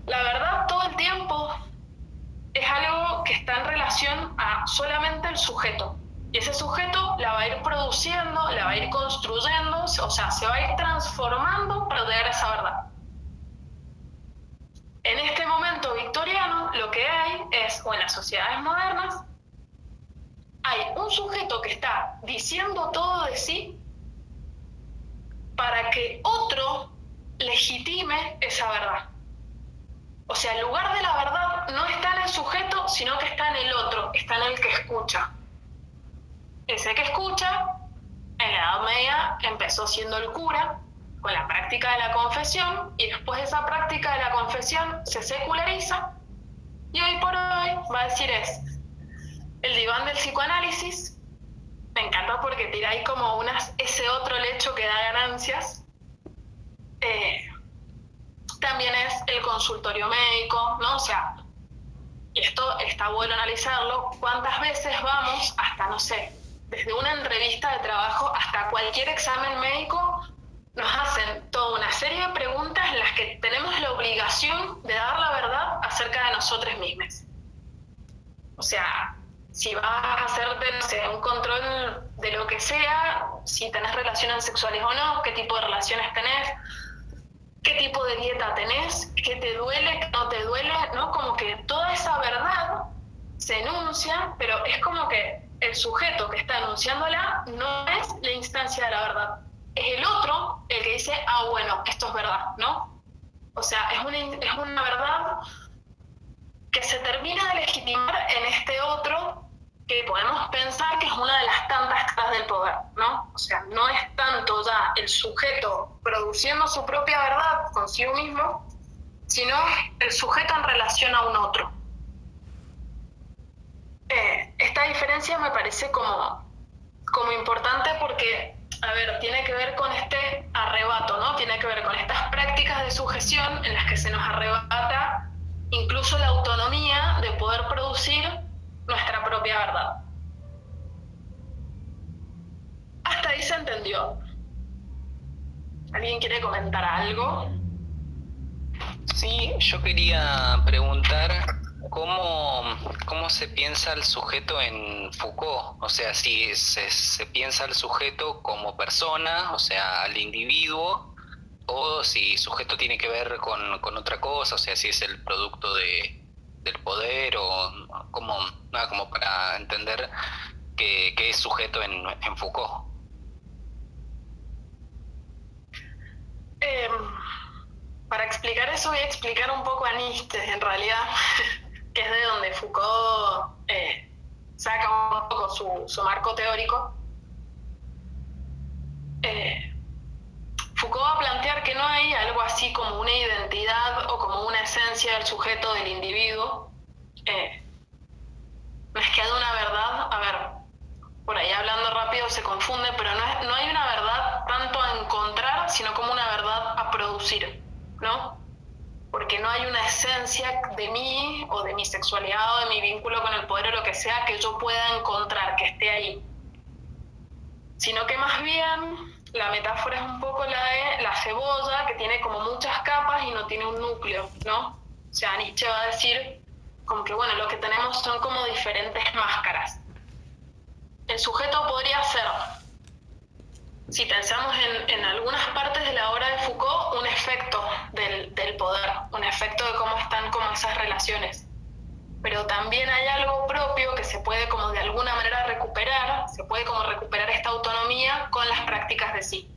la verdad todo el tiempo es algo que está en relación a solamente el sujeto. Y ese sujeto la va a ir produciendo, la va a ir construyendo, o sea, se va a ir transformando para llegar a esa verdad. En este momento victoriano, lo que hay es, o en las sociedades modernas, hay un sujeto que está diciendo todo de sí para que otro legitime esa verdad. O sea, el lugar de la verdad no está en el sujeto, sino que está en el otro, está en el que escucha. Ese que escucha, en la Edad Media, empezó siendo el cura, con la práctica de la confesión, y después de esa práctica de la confesión se seculariza, y hoy por hoy va a decir es el diván del psicoanálisis, me encanta porque tira ahí como ese otro lecho que da ganancias. También es el consultorio médico, ¿no? O sea, esto está bueno analizarlo. ¿Cuántas veces vamos hasta, no sé, desde una entrevista de trabajo hasta cualquier examen médico, nos hacen toda una serie de preguntas en las que tenemos la obligación de dar la verdad acerca de nosotros mismos? O sea, si vas a hacerte, no sé, un control de lo que sea, si tenés relaciones sexuales o no, qué tipo de relaciones tenés, qué tipo de dieta tenés, qué te duele, qué no te duele, ¿no? Como que toda esa verdad se enuncia, pero es como que el sujeto que está enunciándola no es la instancia de la verdad. Es el otro el que dice, ah, bueno, esto es verdad, ¿no? O sea, es una verdad que se termina de legitimar en este otro que podemos pensar que es una de las tantas caras del poder, ¿no? O sea, no es tanto ya el sujeto produciendo su propia verdad consigo mismo, sino el sujeto en relación a un otro. Esta diferencia me parece como importante porque, a ver, tiene que ver con este arrebato, ¿no? Tiene que ver con estas prácticas de sujeción en las que se nos arrebata incluso la autonomía de poder producir nuestra propia verdad. Hasta ahí se entendió. ¿Alguien quiere comentar algo? Sí, yo quería preguntar cómo se piensa el sujeto en Foucault. O sea, si se piensa el sujeto como persona, o sea, al individuo, o si sujeto tiene que ver con otra cosa, o sea, si es el producto del poder, o como para entender qué es sujeto en Foucault. Para explicar eso voy a explicar un poco a Nietzsche, en realidad, que es de donde Foucault saca un poco su marco teórico. Foucault va a plantear que no hay algo así como una identidad o como una esencia del sujeto, del individuo. No es que haya una verdad, a ver, por ahí hablando rápido se confunde, pero no hay una verdad tanto a encontrar, sino como una verdad a producir, ¿no? Porque no hay una esencia de mí o de mi sexualidad o de mi vínculo con el poder o lo que sea que yo pueda encontrar, que esté ahí. Sino que más bien la metáfora es un poco la de la cebolla, que tiene como muchas capas y no tiene un núcleo, ¿no? O sea, Nietzsche va a decir como que, bueno, lo que tenemos son como diferentes máscaras. El sujeto podría ser, si pensamos en algunas partes de la obra de Foucault, un efecto del poder, un efecto de cómo están como esas relaciones. Pero también hay algo propio que se puede como de alguna manera recuperar, se puede como recuperar esta autonomía con las prácticas de sí.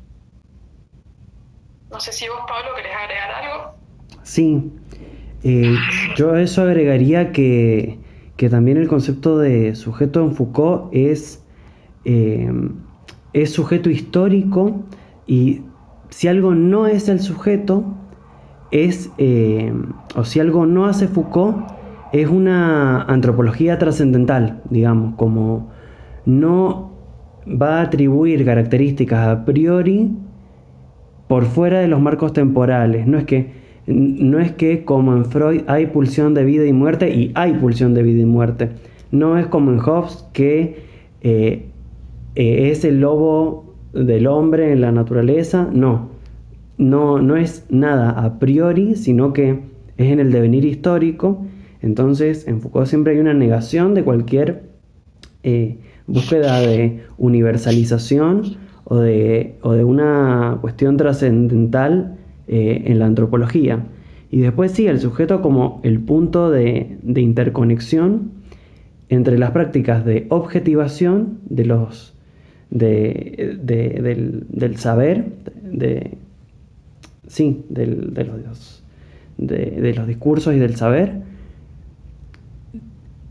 No sé si vos, Pablo, querés agregar algo. Sí, yo a eso agregaría que también el concepto de sujeto en Foucault es sujeto histórico, y si algo no es el sujeto, o si algo no hace Foucault, es una antropología trascendental, digamos, como no va a atribuir características a priori por fuera de los marcos temporales. No es que como en Freud hay pulsión de vida y muerte y hay pulsión de vida y muerte. No es como en Hobbes que es el lobo del hombre en la naturaleza. No es nada a priori, sino que es en el devenir histórico. Entonces en Foucault siempre hay una negación de cualquier búsqueda de universalización o de una cuestión trascendental en la antropología. Y después sí, el sujeto como el punto de interconexión entre las prácticas de objetivación del saber, de los discursos y del saber.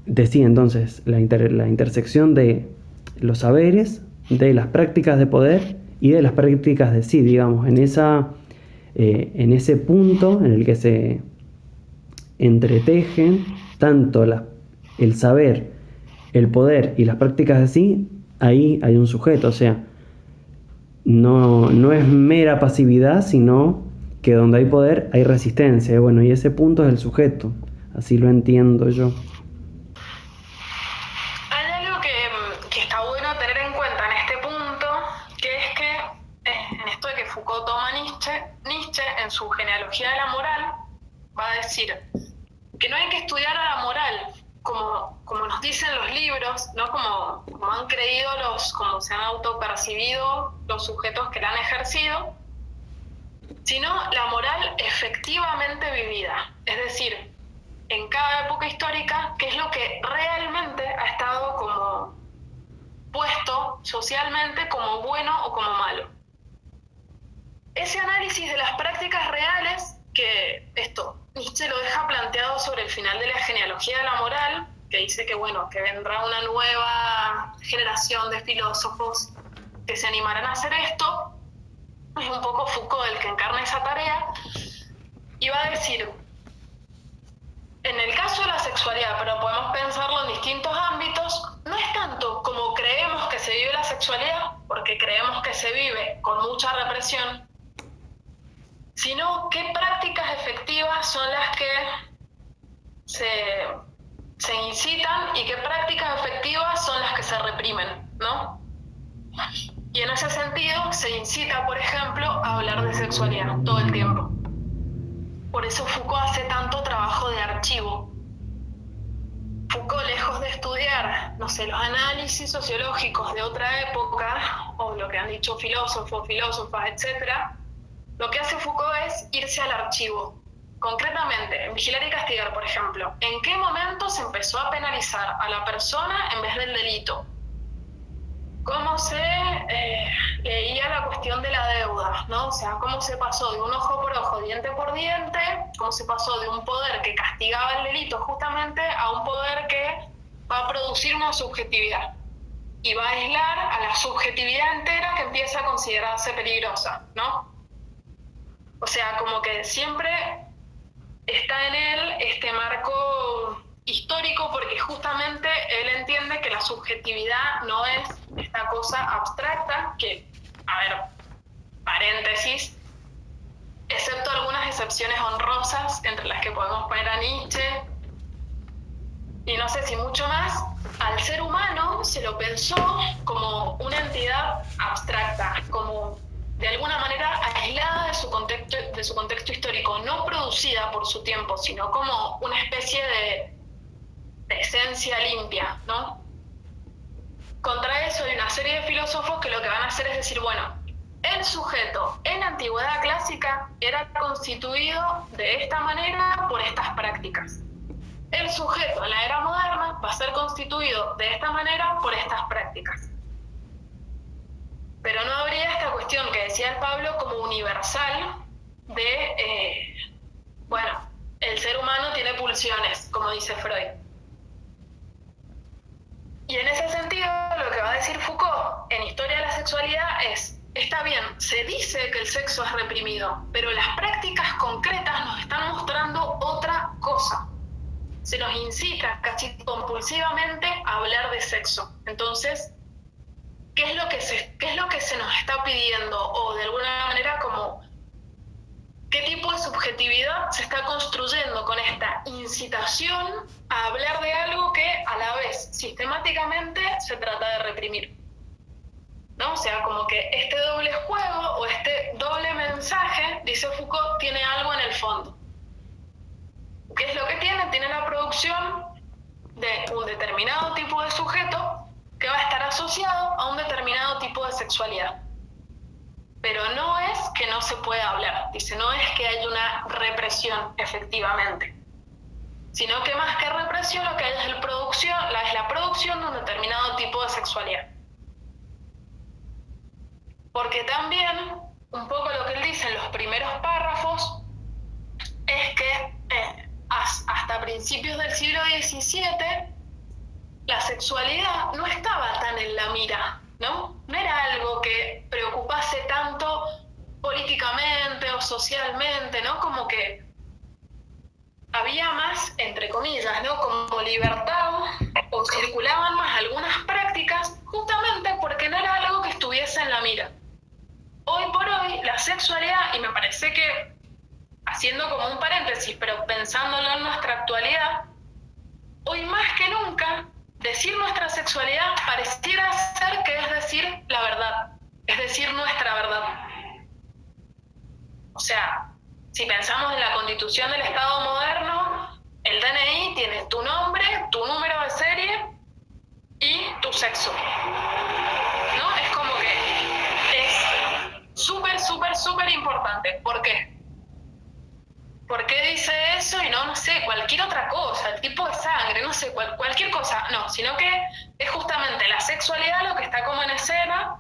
Decía entonces la intersección de los saberes, de las prácticas de poder y de las prácticas de sí, digamos, en ese punto en el que se entretejen tanto el saber, el poder y las prácticas de sí ahí hay un sujeto, o sea, no es mera pasividad, sino que donde hay poder hay resistencia. Bueno, y ese punto es el sujeto, así lo entiendo yo. Hay algo que está bueno tener en cuenta en este punto, que es que en esto de que Foucault toma Nietzsche en su genealogía de la moral, va a decir que no hay que estudiar a la moral como nos dicen los libros, ¿no? Como han creído como se han autopercibido los sujetos que la han ejercido, sino la moral efectivamente vivida, es decir, en cada época histórica, qué es lo que realmente ha estado como puesto socialmente como bueno o como malo. Ese análisis de las prácticas reales, que esto Nietzsche lo deja planteado sobre el final de la genealogía de la moral, que dice que bueno, que vendrá una nueva generación de filósofos que se animarán a hacer esto. Es un poco Foucault el que encarna esa tarea, y va a decir, en el caso de la sexualidad, pero podemos pensarlo en distintos ámbitos, no es tanto como creemos que se vive la sexualidad, porque creemos que se vive con mucha represión, sino qué prácticas efectivas son las que se incitan y qué prácticas efectivas son las que se reprimen, ¿no? Y en ese sentido se incita, por ejemplo, a hablar de sexualidad todo el tiempo. Por eso Foucault hace tanto trabajo de archivo. Foucault, lejos de estudiar, no sé, los análisis sociológicos de otra época, o lo que han dicho filósofos, filósofas, etc., lo que hace Foucault es irse al archivo. Concretamente, en Vigilar y Castigar, por ejemplo, ¿en qué momento se empezó a penalizar a la persona en vez del delito? ¿Cómo se leía la cuestión de la deuda, ¿no? O sea, cómo se pasó de un ojo por ojo, diente por diente, cómo se pasó de un poder que castigaba el delito justamente a un poder que va a producir una subjetividad y va a aislar a la subjetividad entera que empieza a considerarse peligrosa, ¿no? O sea, como que siempre está en él este marco histórico, porque justamente él entiende que la subjetividad no es esta cosa abstracta que, a ver, paréntesis, excepto algunas excepciones honrosas, entre las que podemos poner a Nietzsche, y no sé si mucho más, al ser humano se lo pensó como una entidad abstracta, como de alguna manera aislada de su contexto histórico, no producida por su tiempo, sino como una especie de esencia limpia, ¿no? Contra eso hay una serie de filósofos que lo que van a hacer es decir, bueno, el sujeto en la antigüedad clásica era constituido de esta manera por estas prácticas. El sujeto en la era moderna va a ser constituido de esta manera por estas prácticas. Pero no habría esta cuestión que decía el Pablo como universal de, bueno, el ser humano tiene pulsiones, como dice Freud. Y en ese sentido, lo que va a decir Foucault en Historia de la Sexualidad es, está bien, se dice que el sexo es reprimido, pero las prácticas concretas nos están mostrando otra cosa. Se nos incita casi compulsivamente a hablar de sexo. Entonces, ¿qué es lo que se nos está pidiendo? O de alguna manera como, ¿qué tipo de subjetividad se está construyendo con esta incitación a hablar de algo que a la vez sistemáticamente se trata de reprimir? ¿No? O sea, como que este doble juego o este doble mensaje, dice Foucault, tiene algo en el fondo. ¿Qué es lo que tiene? Tiene la producción de un determinado tipo de sujeto que va a estar asociado a un determinado tipo de sexualidad. Pero no es que no se pueda hablar, dice, no es que haya una represión efectivamente, sino que más que represión lo que hay es la producción de un determinado tipo de sexualidad. Porque también, un poco lo que él dice en los primeros párrafos, es que hasta principios del siglo XVII la sexualidad no estaba tan en la mira, ¿no? No era algo que preocupase tanto políticamente o socialmente, ¿no? Como que había más, entre comillas, ¿no? Como libertad, o circulaban más algunas prácticas, justamente estuviese en la mira. Hoy por hoy, la sexualidad, y me parece que, haciendo como un paréntesis, pero pensándolo en nuestra actualidad, hoy más que nunca, decir nuestra sexualidad pareciera ser que es decir la verdad, es decir nuestra verdad. O sea, si pensamos en la Constitución del Estado moderno, el DNI tiene tu nombre, tu número de serie y tu sexo. ¿No? Es como que es súper, súper, súper importante. ¿Por qué? ¿Por qué dice eso y no sé, cualquier otra cosa, el tipo de sangre, no sé, cualquier cosa? No, sino que es justamente la sexualidad lo que está como en escena,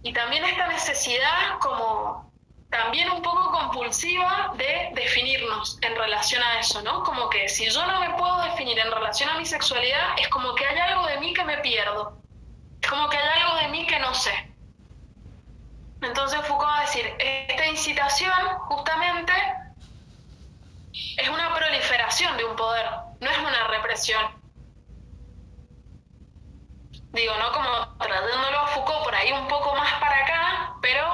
y también esta necesidad como también un poco compulsiva de definirnos en relación a eso, ¿no? Como que si yo no me puedo definir en relación a mi sexualidad, es como que hay algo de mí que me pierdo, es como que hay algo de mí que no sé. Entonces Foucault va a decir, esta incitación justamente es una proliferación de un poder, no es una represión. Digo, ¿no? Como trayéndolo a Foucault por ahí un poco más para acá, pero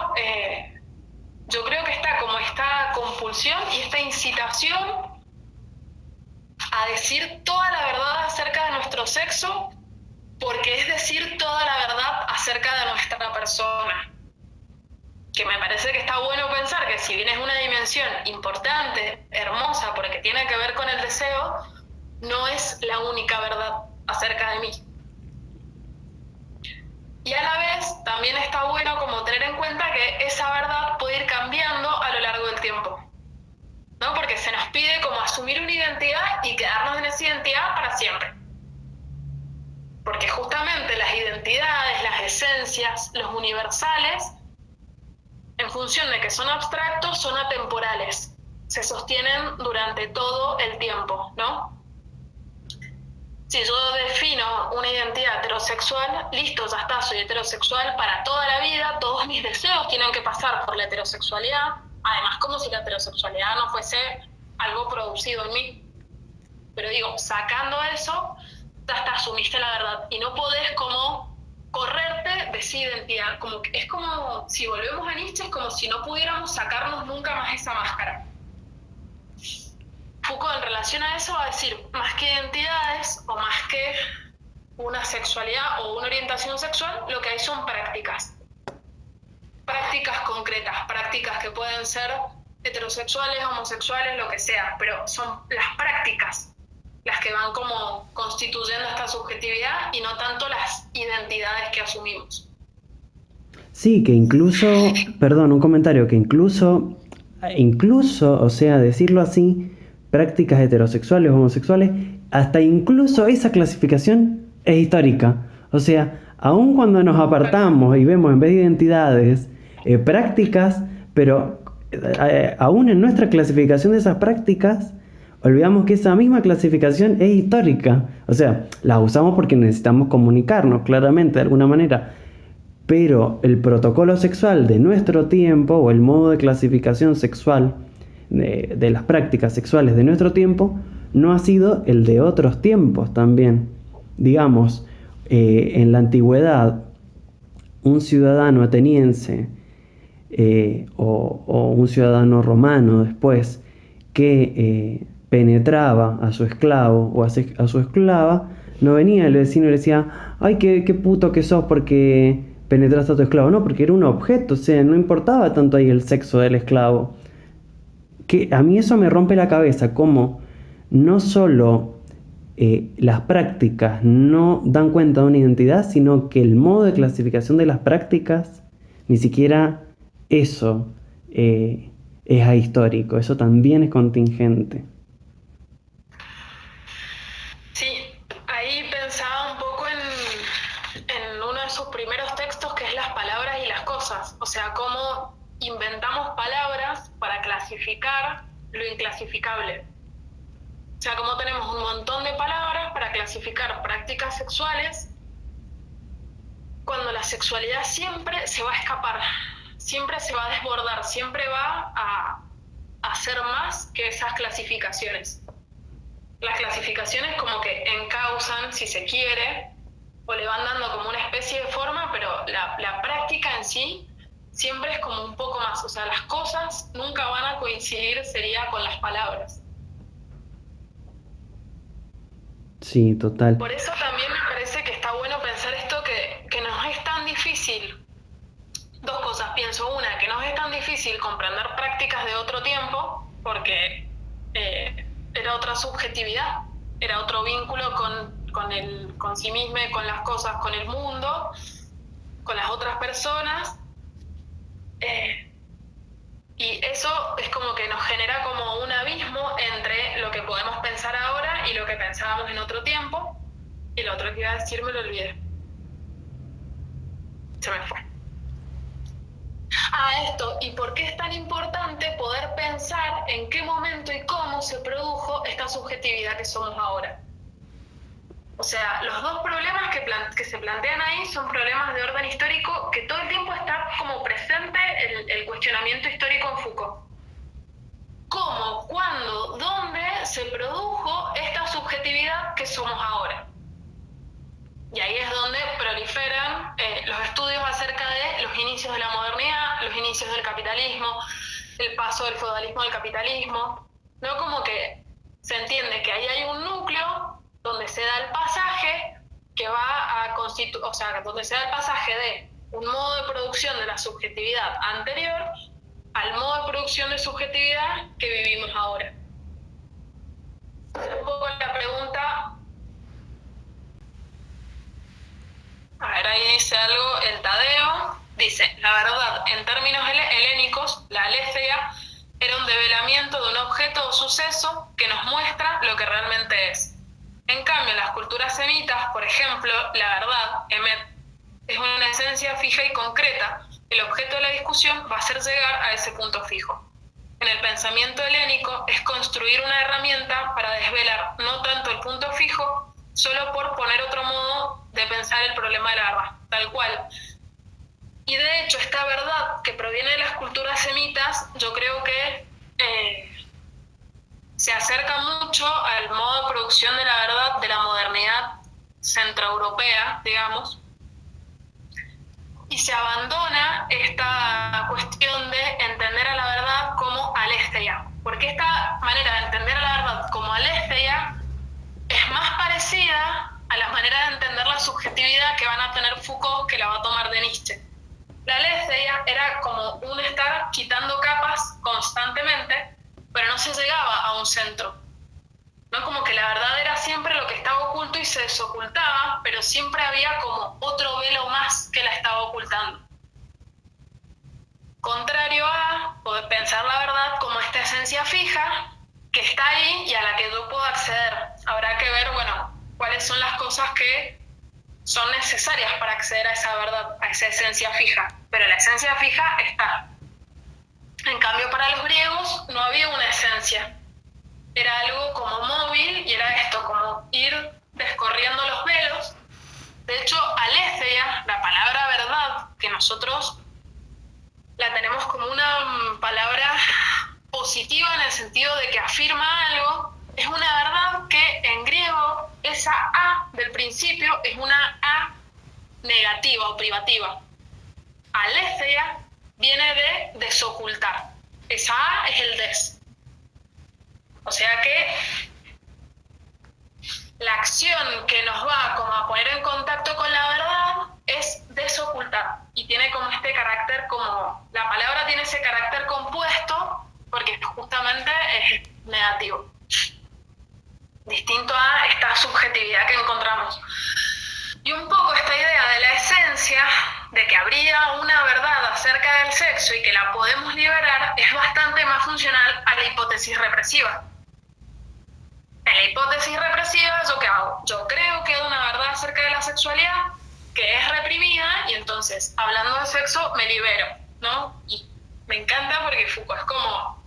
yo creo que está como esta compulsión y esta incitación a decir toda la verdad acerca de nuestro sexo, porque es decir toda la verdad acerca de nuestra persona. Que me parece que está bueno pensar que si bien es una dimensión importante, hermosa, porque tiene que ver con el deseo, no es la única verdad acerca de mí. Y a la vez también está bueno como tener en cuenta que esa verdad puede ir cambiando a lo largo del tiempo, ¿no? Porque se nos pide como asumir una identidad y quedarnos en esa identidad para siempre. Porque justamente las identidades, las esencias, los universales, en función de que son abstractos, son atemporales, se sostienen durante todo el tiempo, ¿no? Si yo defino una identidad heterosexual, listo, ya está, soy heterosexual para toda la vida, todos mis deseos tienen que pasar por la heterosexualidad, además como si la heterosexualidad no fuese algo producido en mí. Pero digo, sacando eso, ya está, asumiste la verdad, y no podés como correrte de esa identidad, como que es como, si volvemos a Nietzsche, es como si no pudiéramos sacarnos nunca más esa máscara. Foucault en relación a eso va a decir, más que identidades o más que una sexualidad o una orientación sexual, lo que hay son prácticas. Prácticas concretas, prácticas que pueden ser heterosexuales, homosexuales, lo que sea, pero son las prácticas las que van como constituyendo esta subjetividad y no tanto las identidades que asumimos. Sí, que incluso, perdón, un comentario, que incluso, o sea, decirlo así, prácticas heterosexuales, homosexuales, hasta incluso esa clasificación es histórica. O sea, aun cuando nos apartamos y vemos en vez de identidades, prácticas, pero aún en nuestra clasificación de esas prácticas, olvidamos que esa misma clasificación es histórica. O sea, la usamos porque necesitamos comunicarnos claramente de alguna manera. Pero el protocolo sexual de nuestro tiempo, o el modo de clasificación sexual de las prácticas sexuales de nuestro tiempo, no ha sido el de otros tiempos también. Digamos, en la antigüedad, un ciudadano ateniense o un ciudadano romano después que penetraba a su esclavo o a su esclava, no venía el vecino y le decía, ay, qué puto que sos porque penetraste a tu esclavo. No, porque era un objeto, o sea, no importaba tanto ahí el sexo del esclavo. Que a mí eso me rompe la cabeza, como no solo las prácticas no dan cuenta de una identidad, sino que el modo de clasificación de las prácticas, ni siquiera eso es ahistórico, eso también es contingente. Sí, ahí pensaba un poco en uno de sus primeros textos, que es las palabras y las cosas, o sea, cómo inventamos palabras para clasificar lo inclasificable. O sea, como tenemos un montón de palabras para clasificar prácticas sexuales, cuando la sexualidad siempre se va a escapar, siempre se va a desbordar, siempre va a ser más que esas clasificaciones. Las clasificaciones como que encausan, si se quiere, o le van dando como una especie de forma, pero la práctica en sí siempre es como un poco más. O sea, las cosas nunca van a coincidir, sería con las palabras. Sí, total. Por eso también me parece que está bueno pensar esto, que nos es tan difícil. Dos cosas pienso. Una, que nos es tan difícil comprender prácticas de otro tiempo, porque era otra subjetividad, era otro vínculo con sí mismo, con las cosas, con el mundo, con las otras personas. Y eso es como que nos genera como un abismo entre lo que podemos pensar ahora y lo que pensábamos en otro tiempo. Y lo otro que iba a decir me lo olvidé. Se me fue. Esto, ¿y por qué es tan importante poder pensar en qué momento y cómo se produjo esta subjetividad que somos ahora? O sea, los dos problemas que se plantean ahí son problemas de orden histórico, que todo el tiempo está como presente el cuestionamiento histórico en Foucault. ¿Cómo, cuándo, dónde se produjo esta subjetividad que somos ahora? Y ahí es donde proliferan los estudios acerca de los inicios de la modernidad, los inicios del capitalismo, el paso del feudalismo al capitalismo, ¿no? Como que se entiende que ahí hay un núcleo donde se da el pasaje que va a constituir, o sea, donde se da el pasaje de un modo de producción de la subjetividad anterior al modo de producción de subjetividad que vivimos ahora. Un poco la pregunta. A ver, ahí dice algo el Tadeo. Dice, la verdad, en términos helénicos, la aletheia era un develamiento de un objeto o suceso que nos muestra lo que realmente es. En cambio, en las culturas semitas, por ejemplo, la verdad, emet, es una esencia fija y concreta. El objeto de la discusión va a ser llegar a ese punto fijo. En el pensamiento helénico es construir una herramienta para desvelar no tanto el punto fijo, solo por poner otro modo de pensar el problema de la verdad, tal cual. Y de hecho, esta verdad que proviene de las culturas semitas, yo creo que se acerca mucho al modo de producción de la verdad de la modernidad centroeuropea, digamos, y se abandona esta cuestión de entender a la verdad como aletheia, porque esta manera de entender a la verdad como aletheia es más parecida a la manera de entender la subjetividad que van a tener Foucault, que la va a tomar de Nietzsche. La aletheia era como un estar quitando capas constantemente, pero no se llegaba a un centro. ¿No? Como que la verdad era siempre lo que estaba oculto y se desocultaba, pero siempre había como otro velo más que la estaba ocultando. Contrario a poder pensar la verdad como esta esencia fija que está ahí y a la que yo puedo acceder. Habrá que ver, bueno, cuáles son las cosas que son necesarias para acceder a esa verdad, a esa esencia fija. Pero la esencia fija está. En cambio, para los griegos no había una esencia. Era algo como móvil y era esto, como ir descorriendo los velos. De hecho, aletheia, la palabra verdad, que nosotros la tenemos como una palabra positiva en el sentido de que afirma algo, es una verdad que en griego esa A del principio es una A negativa o privativa. Aletheia viene de desocultar. Esa A es el des. O sea que la acción que nos va como a poner en contacto con la verdad es desocultar. Y tiene como este carácter, como la palabra tiene ese carácter compuesto porque justamente es negativo. Distinto a esta subjetividad que encontramos. Y un poco esta idea de la esencia, de que habría una verdad acerca del sexo y que la podemos liberar, es bastante más funcional a la hipótesis represiva. En la hipótesis represiva, ¿yo qué hago? Yo creo que hay una verdad acerca de la sexualidad que es reprimida y entonces, hablando de sexo, me libero, ¿no? Y me encanta porque Foucault es como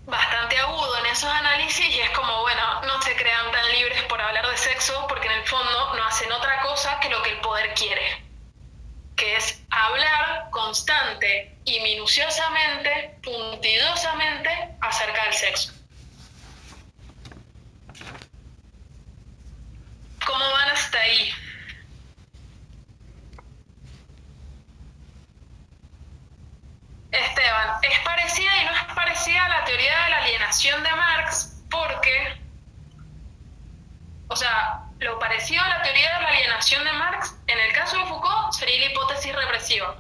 bastante agudo en esos análisis y es como, bueno, no se crean tan libres por hablar de sexo porque en el fondo no hacen otra cosa que lo que el poder quiere, que es hablar constante y minuciosamente, puntillosamente acerca del sexo. ¿Cómo van hasta ahí? alienación de Marx porque, o sea, lo parecido a la teoría de la alienación de Marx, en el caso de Foucault, sería la hipótesis represiva.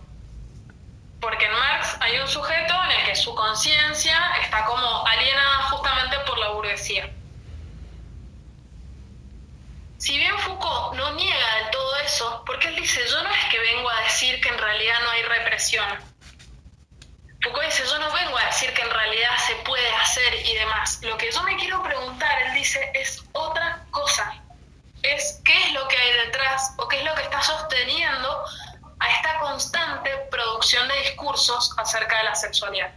Porque en Marx hay un sujeto en el que su conciencia está como alienada justamente por la burguesía. Si bien Foucault no niega del todo eso, porque él dice, yo no es que vengo a decir que en realidad no hay represión. Foucault dice, yo no vengo a decir que en realidad se puede hacer y demás. Lo que yo me quiero preguntar, él dice, es otra cosa. Es qué es lo que hay detrás o qué es lo que está sosteniendo a esta constante producción de discursos acerca de la sexualidad.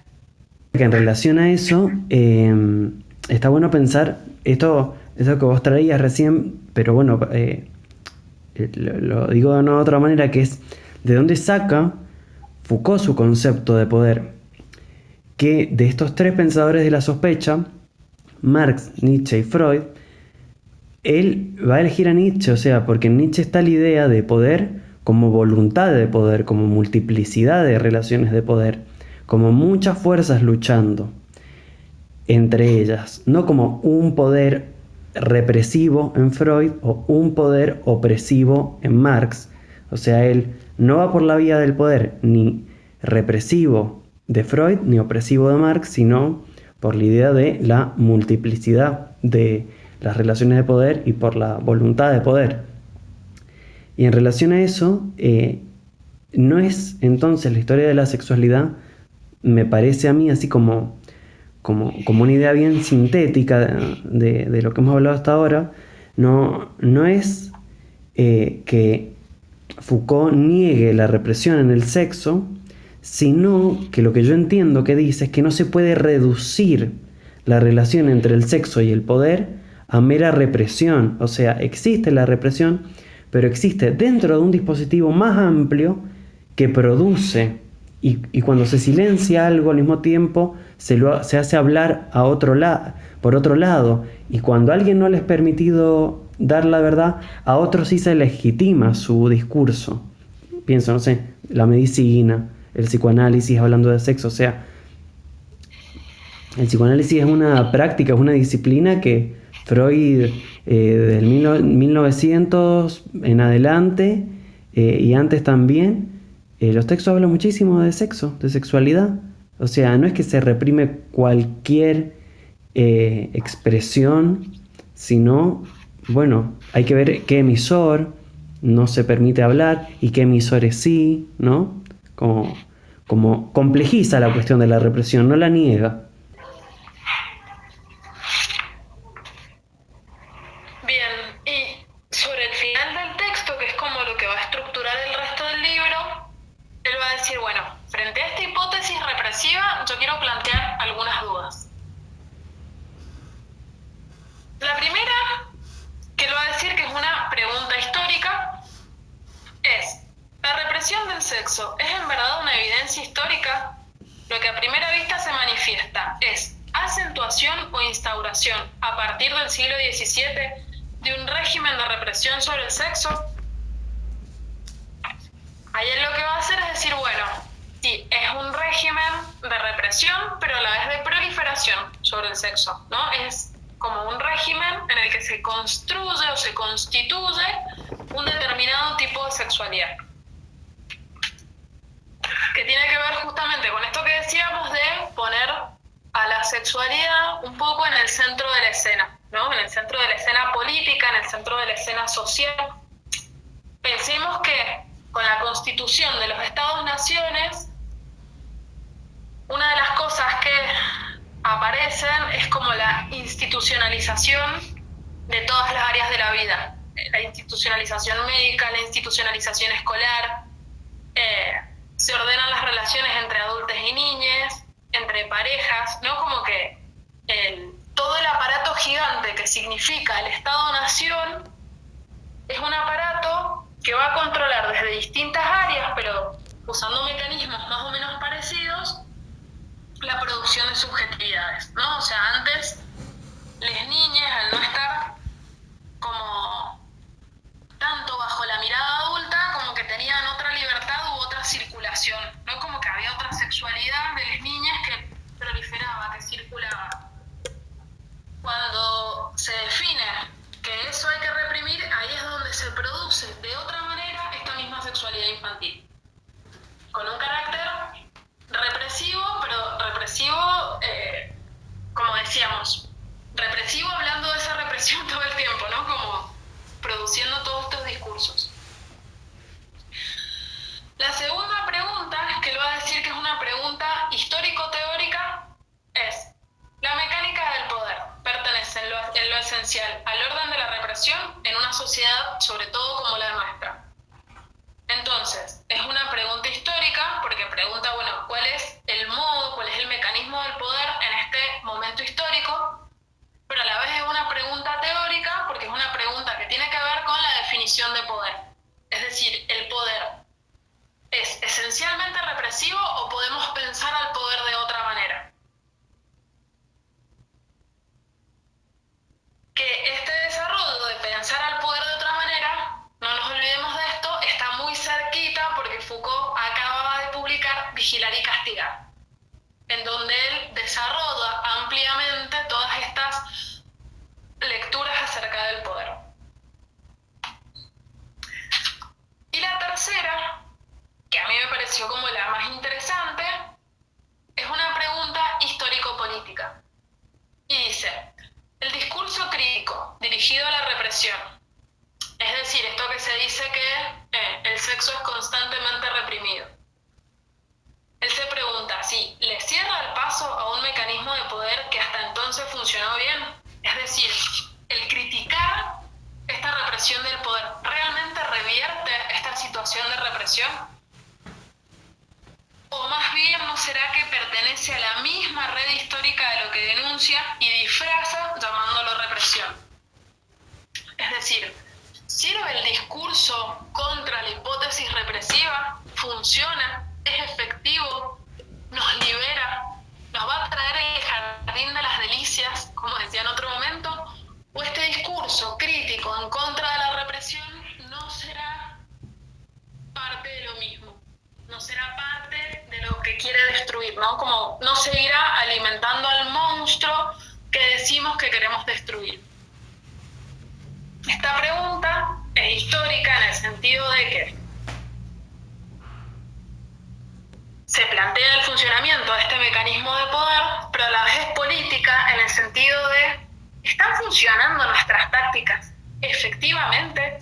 En relación a eso, está bueno pensar, eso que vos traías recién, pero bueno, lo digo de una otra manera, que es de dónde saca Foucault su concepto de poder. Que de estos tres pensadores de la sospecha, Marx, Nietzsche y Freud, él va a elegir a Nietzsche, o sea, porque en Nietzsche está la idea de poder como voluntad de poder, como multiplicidad de relaciones de poder, como muchas fuerzas luchando entre ellas, no como un poder represivo en Freud o un poder opresivo en Marx. O sea, él no va por la vía del poder ni represivo de Freud ni opresivo de Marx, sino por la idea de la multiplicidad de las relaciones de poder y por la voluntad de poder. Y en relación a eso, no es entonces la historia de la sexualidad, me parece a mí así como una idea bien sintética de lo que hemos hablado hasta ahora, no es que Foucault niegue la represión en el sexo, sino que lo que yo entiendo que dice es que no se puede reducir la relación entre el sexo y el poder a mera represión. O sea, existe la represión, pero existe dentro de un dispositivo más amplio que produce, y cuando se silencia algo al mismo tiempo se hace hablar por otro lado, y cuando a alguien no le es permitido dar la verdad, a otro sí se legitima su discurso. Pienso, no sé, la medicina, el psicoanálisis hablando de sexo. O sea, el psicoanálisis es una práctica, es una disciplina que Freud del 1900 en adelante y antes también, los textos hablan muchísimo de sexo, de sexualidad. O sea, no es que se reprime cualquier expresión, sino, bueno, hay que ver qué emisor no se permite hablar y qué emisores sí, ¿no? Como complejiza la cuestión de la represión, no la niega. Bien, y sobre el final del texto, que es como lo que va a estructurar el resto del libro, él va a decir, bueno, frente a esta hipótesis represiva, yo quiero plantear algunas dudas. La primera, que él va a decir que es una pregunta histórica, es, ¿la represión del sexo es en verdad una evidencia histórica? Lo que a primera vista se manifiesta es acentuación o instauración a partir del siglo XVII de un régimen de represión sobre el sexo. Ahí él lo que va a hacer es decir, bueno, sí, es un régimen de represión, pero a la vez de proliferación sobre el sexo, ¿no? Es como un régimen en el que se construye o se constituye un determinado tipo de sexualidad, que tiene que ver justamente con esto que decíamos de poner a la sexualidad un poco en el centro de la escena, ¿no? En el centro de la escena política, en el centro de la escena social. Pensemos que con la constitución de los Estados-naciones, una de las cosas que aparecen es como la institucionalización de todas las áreas de la vida. La institucionalización médica, la institucionalización escolar, se ordenan las relaciones entre adultos y niñas, entre parejas, ¿no? Como que todo el aparato gigante que significa el Estado-Nación es un aparato que va a controlar desde distintas áreas, pero usando mecanismos más o menos parecidos, la producción de subjetividades, ¿no? O sea, antes las niñas, al no estar como tanto bajo la mirada adulta, como que tenían otra libertad u otra circulación, ¿no? Como que había otra sexualidad de las niñas que proliferaba, que circulaba. se define que eso hay que reprimir, ahí es donde se produce de otra manera esta misma sexualidad infantil. Con un carácter represivo, pero represivo, como decíamos, represivo hablando de esa represión todo el tiempo, ¿no? Como produciendo todos estos discursos. La segunda pregunta, que lo va a decir que es una pregunta histórico-teórica, es: la mecánica del poder pertenece en lo esencial al orden de la represión en una sociedad, sobre todo como la nuestra. Entonces, es una pregunta histórica porque pregunta, bueno, ¿cuál es el modo, cuál es el mecanismo del poder en este momento histórico? Pero a la vez es una pregunta teórica porque es una pregunta que tiene que ver con la definición de poder. Es decir, ¿el poder es esencialmente represivo o podemos pensar al poder de otra manera? Que este desarrollo de pensar al poder de otra manera, no nos olvidemos de esto, está muy cerquita porque Foucault acababa de publicar Vigilar y Castigar, en donde él desarrolla ampliamente todas estas lecturas acerca del poder. Y la tercera, que a mí me pareció como la más interesante, es una pregunta histórico-política. Y dice: el discurso crítico dirigido a la represión, es decir, esto que se dice que el sexo es constantemente reprimido. Él se pregunta si le cierra el paso a un mecanismo de poder que hasta entonces funcionó bien. Es decir, el criticar esta represión del poder realmente revierte esta situación de represión. O más bien, ¿no será que pertenece a la misma red histórica de lo que denuncia y disfraza llamándolo represión? Es decir, ¿sirve el discurso contra la hipótesis represiva? ¿Funciona? ¿Es efectivo? ¿Nos libera? ¿Nos va a traer el jardín de las delicias, como decía en otro momento? ¿O este discurso crítico en contra de la represión no será parte de lo mismo? No será parte de lo que quiere destruir, ¿no? Como no seguirá alimentando al monstruo que decimos que queremos destruir. Esta pregunta es histórica en el sentido de que se plantea el funcionamiento de este mecanismo de poder, pero a la vez es política en el sentido de: ¿están funcionando nuestras tácticas efectivamente?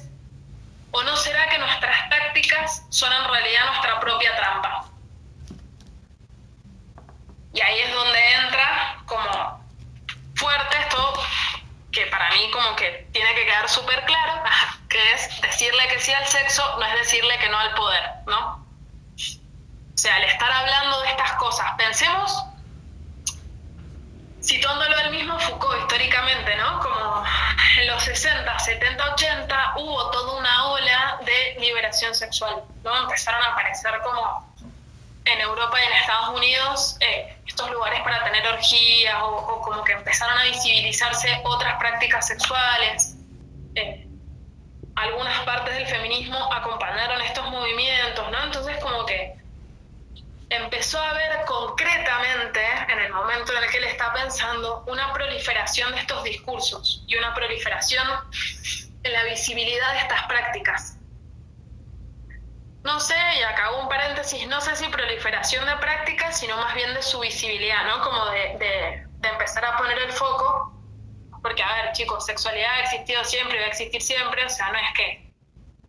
¿O no será que nuestras tácticas son en realidad nuestra propia trampa? Y ahí es donde entra como fuerte esto, que para mí como que tiene que quedar súper claro, que es decirle que sí al sexo no es decirle que no al poder, ¿no? O sea, al estar hablando de estas cosas, pensemos, citándolo del mismo Foucault históricamente, ¿no? Como en los 60, 70, 80 hubo toda una ola de liberación sexual, ¿no? Empezaron a aparecer como en Europa y en Estados Unidos estos lugares para tener orgías o como que empezaron a visibilizarse otras prácticas sexuales. Algunas partes del feminismo acompañaron estos movimientos, ¿no? Entonces como que empezó a ver concretamente, en el momento en el que él está pensando, una proliferación de estos discursos y una proliferación en la visibilidad de estas prácticas. No sé, y acá hago un paréntesis, no sé si proliferación de prácticas, sino más bien de su visibilidad, ¿no? Como de empezar a poner el foco, porque a ver, chicos, sexualidad ha existido siempre y va a existir siempre, o sea, no es que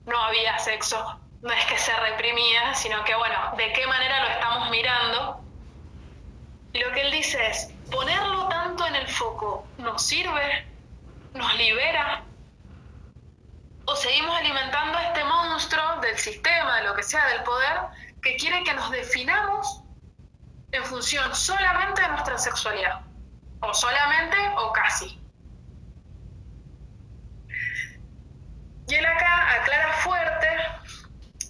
no había sexo, no es que se reprimía, sino que, bueno, ¿de qué manera lo estamos mirando? Y lo que él dice es: ponerlo tanto en el foco, ¿nos sirve? ¿Nos libera? ¿O seguimos alimentando a este monstruo del sistema, de lo que sea, del poder, que quiere que nos definamos en función solamente de nuestra sexualidad? O solamente o casi. Y él acá aclara fuerte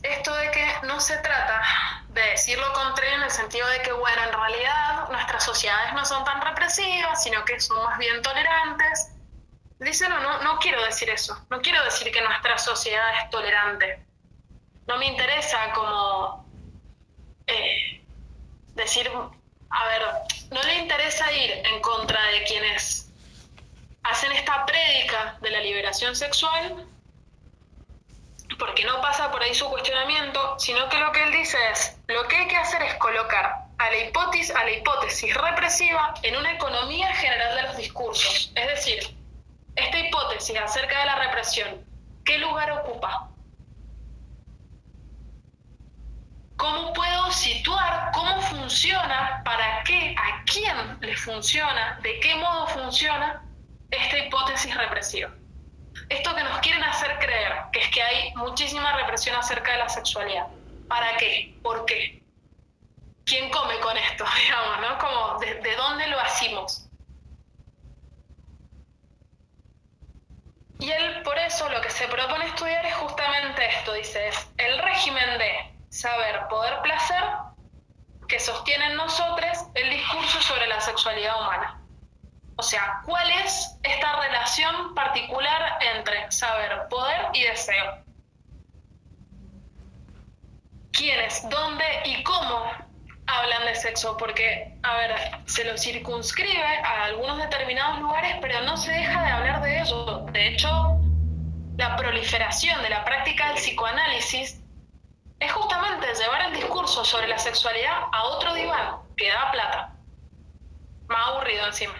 esto de que no se trata de decir lo contrario en el sentido de que, bueno, en realidad nuestras sociedades no son tan represivas, sino que son más bien tolerantes. Dice: no quiero decir eso, no quiero decir que nuestra sociedad es tolerante. No me interesa como decir, a ver, no le interesa ir en contra de quienes hacen esta orientación sexual, porque no pasa por ahí su cuestionamiento, sino que lo que él dice es, lo que hay que hacer es colocar a la hipótesis represiva en una economía general de los discursos. Es decir, esta hipótesis acerca de la represión, ¿qué lugar ocupa? ¿Cómo puedo situar cómo funciona, para qué, a quién le funciona, de qué modo funciona esta hipótesis represiva? Esto que nos quieren hacer creer, que es que hay muchísima represión acerca de la sexualidad. ¿Para qué? ¿Por qué? ¿Quién come con esto? Digamos, ¿no? Como, ¿de dónde lo hacemos? Y él, por eso, lo que se propone estudiar es justamente esto, dice, es el régimen de saber, poder, placer que sostiene en nosotros el discurso sobre la sexualidad humana. O sea, ¿cuál es esta relación particular entre saber, poder y deseo? ¿Quiénes, dónde y cómo hablan de sexo? Porque, a ver, se lo circunscribe a algunos determinados lugares, pero no se deja de hablar de ello. De hecho, la proliferación de la práctica del psicoanálisis es justamente llevar el discurso sobre la sexualidad a otro diván que da plata. Más aburrido encima.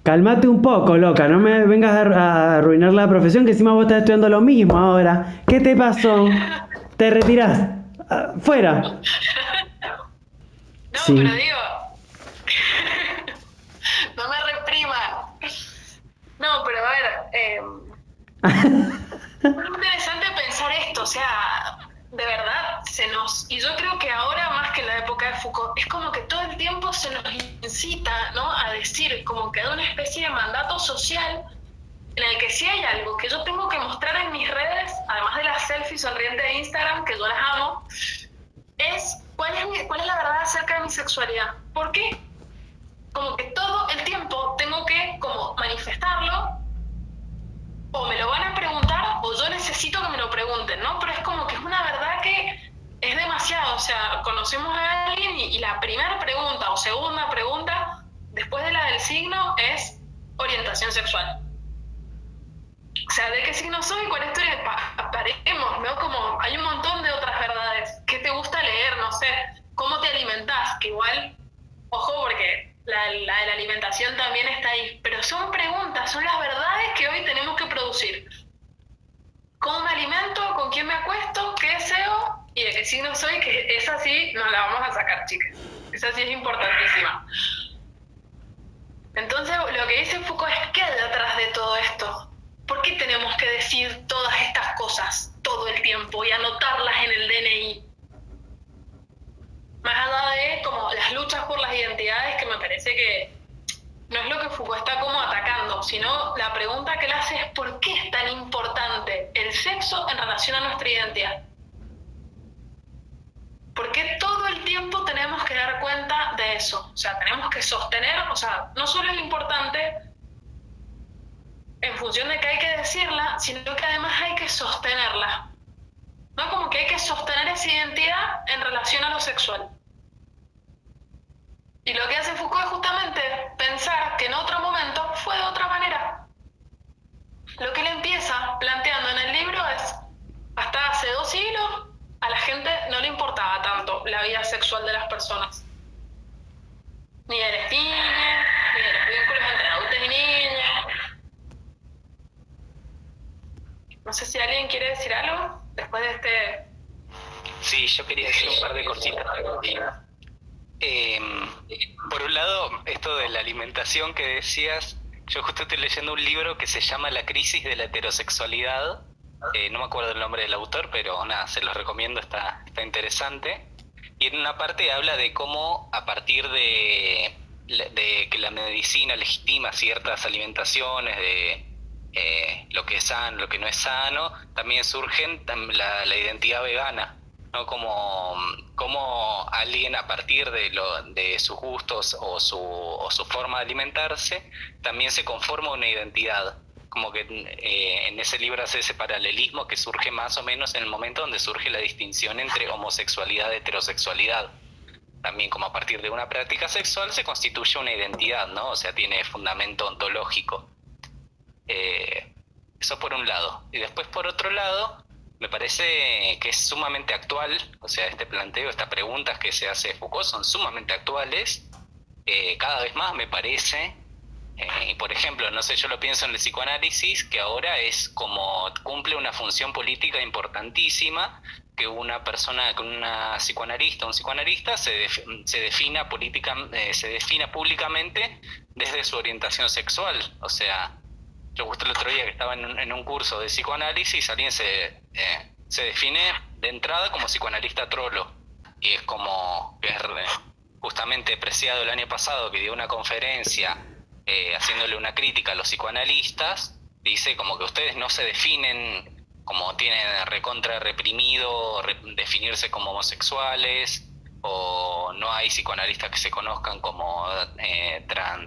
Calmate un poco, loca, no me vengas a arruinar la profesión, que encima vos estás estudiando lo mismo ahora. ¿Qué te pasó? ¿Te retirás? ¡Fuera! No, Sí. pero digo, no me reprima. No, pero a ver, es muy interesante pensar esto, o sea, de verdad, y yo creo que ahora más que en la época de Foucault, es como que todo el tiempo se nos incita, ¿no?, a decir, como que hay una especie de mandato social en el que si hay algo que yo tengo que mostrar en mis redes, además de las selfies sonrientes de Instagram, que yo las amo, es cuál es la verdad acerca de mi sexualidad. ¿Por qué? Como que todo el tiempo tengo que como manifestarlo, o me lo van a preguntar, o yo necesito que me lo pregunten, ¿no? Pero es como que es una verdad que es demasiado. O sea, conocemos a alguien y la primera pregunta o segunda pregunta, después de la del signo, es orientación sexual. O sea, ¿de qué signo soy? ¿Cuál es tu aparemos, ¿no? Como hay un montón de otras verdades. ¿Qué te gusta leer? No sé. ¿Cómo te alimentás? Que igual, ojo, porque la de la alimentación también está ahí. Pero son preguntas, son las verdades que hoy tenemos que producir. ¿Cómo me alimento? ¿Con quién me acuesto? ¿Qué deseo? Y de qué signo soy, que esa sí nos la vamos a sacar, chicas. Esa sí es importantísima. Entonces, lo que dice Foucault es, ¿qué hay detrás de todo esto? ¿Por qué tenemos que decir todas estas cosas todo el tiempo y anotarlas en el DNI? Más allá de como las luchas por las identidades, que me parece que no es lo que Foucault está como atacando, sino la pregunta que él hace es ¿por qué es tan importante el sexo en relación a nuestra identidad? ¿Por qué todo el tiempo tenemos que dar cuenta de eso? O sea, tenemos que sostener, o sea, no solo es importante en función de que hay que decirla, sino que además hay que sostenerla. ¿No? Como que hay que sostener esa identidad en relación a lo sexual. Y lo que hace Foucault es justamente pensar que en otro momento fue de otra manera. Lo que él empieza planteando en el libro es, hasta hace 2 siglos, a la gente no le importaba tanto la vida sexual de las personas. Ni de las niñas, ni de los vínculos entre adultos y niños. No sé si alguien quiere decir algo después de este... Sí, yo quería decir un par de cositas. Por un lado, esto de la alimentación que decías, yo justo estoy leyendo un libro que se llama La crisis de la heterosexualidad. No me acuerdo el nombre del autor, pero nada, se los recomiendo, está interesante. Y en una parte habla de cómo a partir de que la medicina legitima ciertas alimentaciones, de lo que es sano, lo que no es sano, también surgen la identidad vegana, ¿no? Como alguien a partir de sus gustos o su forma de alimentarse también se conforma una identidad. Como que en ese libro hace ese paralelismo que surge más o menos en el momento donde surge la distinción entre homosexualidad y heterosexualidad. También como a partir de una práctica sexual se constituye una identidad, ¿no? O sea, tiene fundamento ontológico. Eso por un lado. Y después por otro lado, me parece que es sumamente actual, o sea, este planteo, estas preguntas que se hace Foucault son sumamente actuales, cada vez más me parece. Y por ejemplo, no sé, yo lo pienso en el psicoanálisis, que ahora es como cumple una función política importantísima, que una persona, que una psicoanalista, un psicoanalista se defina se defina públicamente desde su orientación sexual. O sea, yo justo el otro día que estaba en un curso de psicoanálisis, alguien se define de entrada como psicoanalista trolo, y es como que es justamente Preciado el año pasado, que dio una conferencia haciéndole una crítica a los psicoanalistas, dice como que ustedes no se definen como tienen recontra reprimido definirse como homosexuales, o no hay psicoanalistas que se conozcan como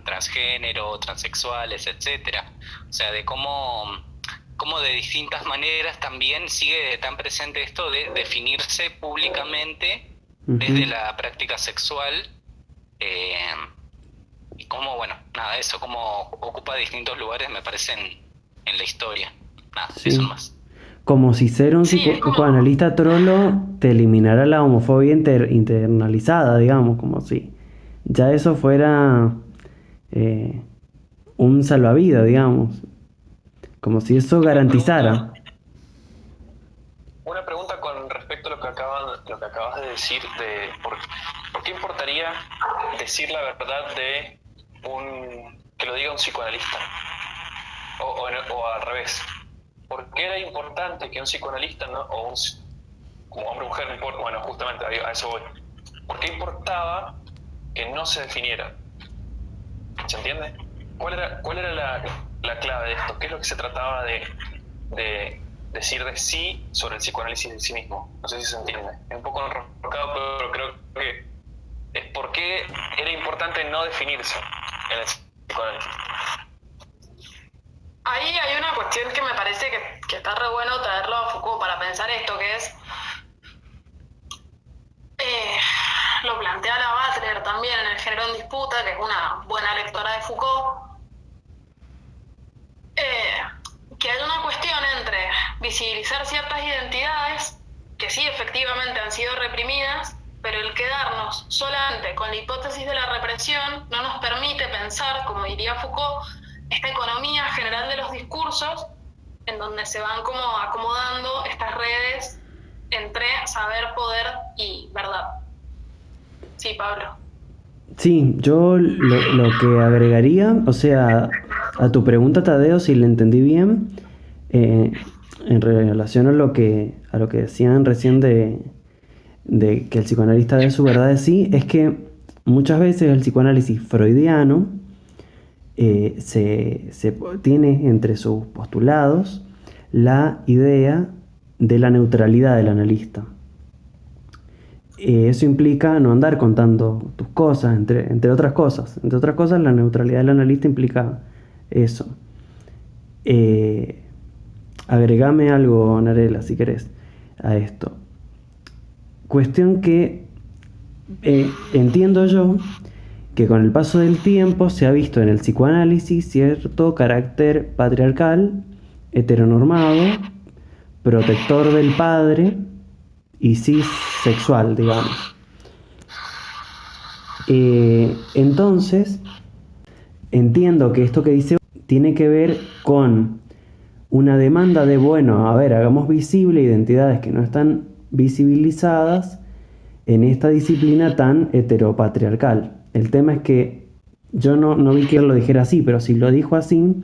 transgénero, transexuales, etcétera. O sea, de cómo de distintas maneras también sigue tan presente esto de definirse públicamente desde la práctica sexual, y cómo, bueno, nada, eso, cómo ocupa distintos lugares, me parece, en la historia. Nada, Sí. eso más. Como si ser un Sí, es como- psicoanalista trolo te eliminara la homofobia internalizada, digamos, como si ya eso fuera un salvavidas, digamos, como si eso garantizara. Una pregunta con respecto a lo que acabas de decir, de por qué importaría decir la verdad de que lo diga un psicoanalista, o al revés. ¿Por qué era importante que un psicoanalista, ¿no? Como hombre o mujer, no importa, bueno, justamente a eso voy? ¿Por qué importaba que no se definiera? ¿Se entiende? ¿Cuál era la clave de esto? ¿Qué es lo que se trataba de decir de sí sobre el psicoanálisis en sí mismo? No sé si se entiende. Es un poco enrocado, pero creo que es por qué era importante no definirse en el psicoanálisis. Ahí hay una cuestión que me parece que está re bueno traerlo a Foucault para pensar esto, que es, lo plantea la Butler también en El género en disputa, que es una buena lectora de Foucault, que hay una cuestión entre visibilizar ciertas identidades que sí efectivamente han sido reprimidas, pero el quedarnos solamente con la hipótesis de la represión no nos permite pensar, como diría Foucault, esta economía general de los discursos, en donde se van como acomodando estas redes entre saber, poder y verdad. Sí, Pablo. Sí, yo lo que agregaría, o sea, a tu pregunta, Tadeo, si le entendí bien, en relación a lo que decían recién de que el psicoanalista dé su verdad de sí, es que muchas veces el psicoanálisis freudiano tiene entre sus postulados la idea de la neutralidad del analista. Eso implica no andar contando tus cosas, entre otras cosas. Entre otras cosas, la neutralidad del analista implica eso. Agregame algo, Narela, si querés, a esto. Cuestión que entiendo yo que con el paso del tiempo se ha visto en el psicoanálisis cierto carácter patriarcal, heteronormado, protector del padre y cisexual, digamos. Entonces, entiendo que esto que dice tiene que ver con una demanda de, bueno, a ver, hagamos visible identidades que no están visibilizadas en esta disciplina tan heteropatriarcal. El tema es que yo no vi que él lo dijera así, pero si lo dijo así,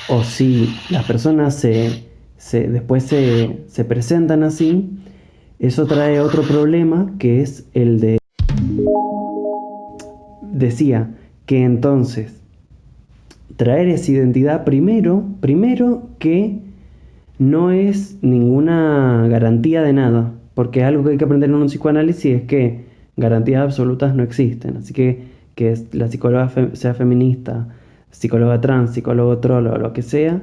o si las personas después se presentan así, eso trae otro problema, que es el de... Decía que entonces traer esa identidad primero que no es ninguna garantía de nada, porque algo que hay que aprender en un psicoanálisis es que garantías absolutas no existen, así que la psicóloga sea feminista, psicóloga trans, psicólogo trolo, lo que sea,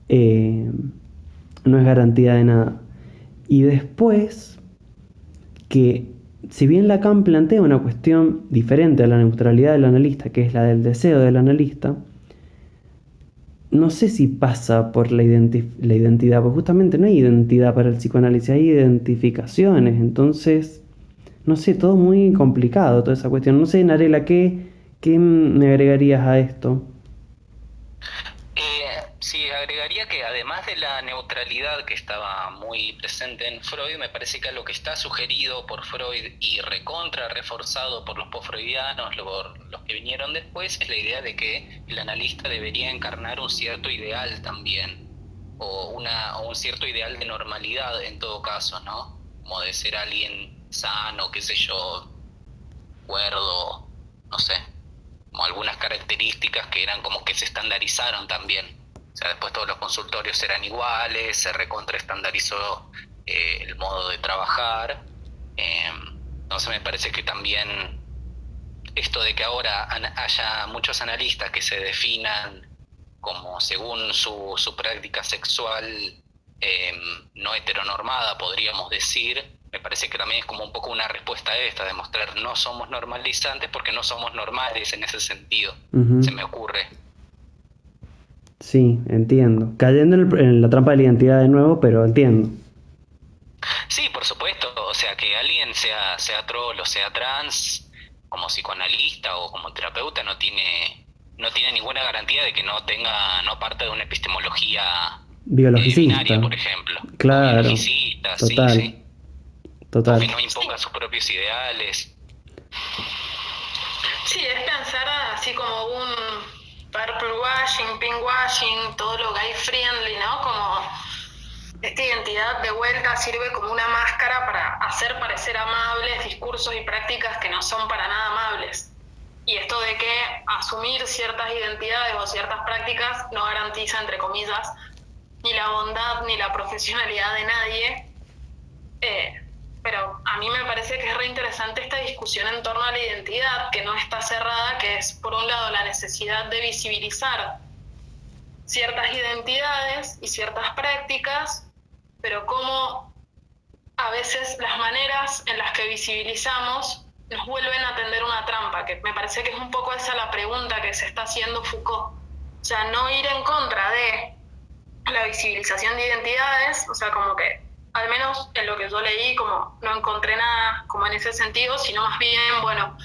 no es garantía de nada. Y después que si bien Lacan plantea una cuestión diferente a la neutralidad del analista, que es la del deseo del analista, no sé si pasa por la identidad, porque justamente no hay identidad para el psicoanálisis, hay identificaciones, entonces, no sé, todo muy complicado, toda esa cuestión. No sé, Narela, ¿qué me agregarías a esto? Sí, agregaría que además de la neutralidad que estaba muy presente en Freud, me parece que lo que está sugerido por Freud y recontra reforzado por los postfreudianos, los que vinieron después, es la idea de que el analista debería encarnar un cierto ideal también, o un cierto ideal de normalidad en todo caso, ¿no? Como de ser alguien sano, qué sé yo, cuerdo, no sé, como algunas características que eran como que se estandarizaron también. O sea, después todos los consultorios eran iguales, se recontraestandarizó el modo de trabajar. Entonces me parece que también esto de que ahora haya muchos analistas que se definan como según su práctica sexual no heteronormada, podríamos decir, me parece que también es como un poco una respuesta a esta, demostrar no somos normalizantes porque no somos normales en ese sentido, se me ocurre. Sí, entiendo. Cayendo en la trampa de la identidad de nuevo, pero entiendo. Sí, por supuesto, o sea, que alguien sea troll o sea trans, como psicoanalista o como terapeuta, no tiene ninguna garantía de que no parte de una epistemología Biologicista. binaria, por ejemplo. Claro. O biologicista, Total. sí. Total. O que no imponga sus propios ideales. Sí, es pensar así como un purple washing, pink washing, todo lo gay friendly, ¿no? Como esta identidad de vuelta sirve como una máscara para hacer parecer amables discursos y prácticas que no son para nada amables. Y esto de que asumir ciertas identidades o ciertas prácticas no garantiza, entre comillas, ni la bondad ni la profesionalidad de nadie. Pero a mí me parece que es re interesante esta discusión en torno a la identidad, que no está cerrada, que es, por un lado, la necesidad de visibilizar ciertas identidades y ciertas prácticas, pero cómo a veces las maneras en las que visibilizamos nos vuelven a tender una trampa, que me parece que es un poco esa la pregunta que se está haciendo Foucault. O sea, no ir en contra de la visibilización de identidades, o sea, como que al menos en lo que yo leí, como no encontré nada como en ese sentido, sino más bien, bueno,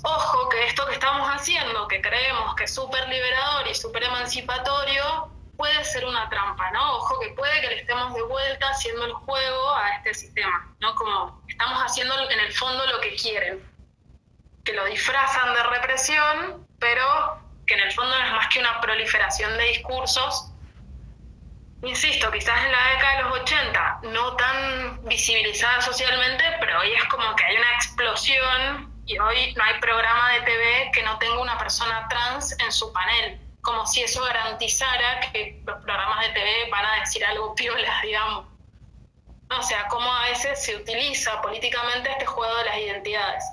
ojo que esto que estamos haciendo, que creemos que es súper liberador y súper emancipatorio, puede ser una trampa, ¿no? Ojo que puede que le estemos de vuelta haciendo el juego a este sistema, ¿no? Como estamos haciendo en el fondo lo que quieren, que lo disfrazan de represión, pero que en el fondo no es más que una proliferación de discursos. Insisto, quizás en la década de los 80 no tan visibilizada socialmente, pero hoy es como que hay una explosión y hoy no hay programa de TV que no tenga una persona trans en su panel, como si eso garantizara que los programas de TV van a decir algo piola, digamos. O sea, cómo a veces se utiliza políticamente este juego de las identidades,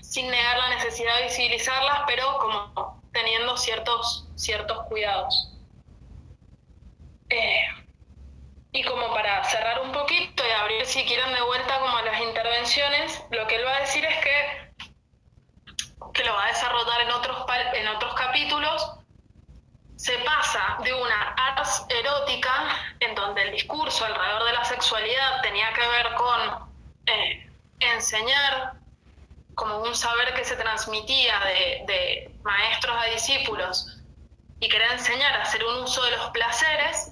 sin negar la necesidad de visibilizarlas, pero como teniendo ciertos cuidados. Y como para cerrar un poquito y abrir, si quieren, de vuelta como a las intervenciones, lo que él va a decir es que lo va a desarrollar en otros capítulos, se pasa de una ars erótica, en donde el discurso alrededor de la sexualidad tenía que ver con enseñar, como un saber que se transmitía de maestros a discípulos, y querer enseñar a hacer un uso de los placeres,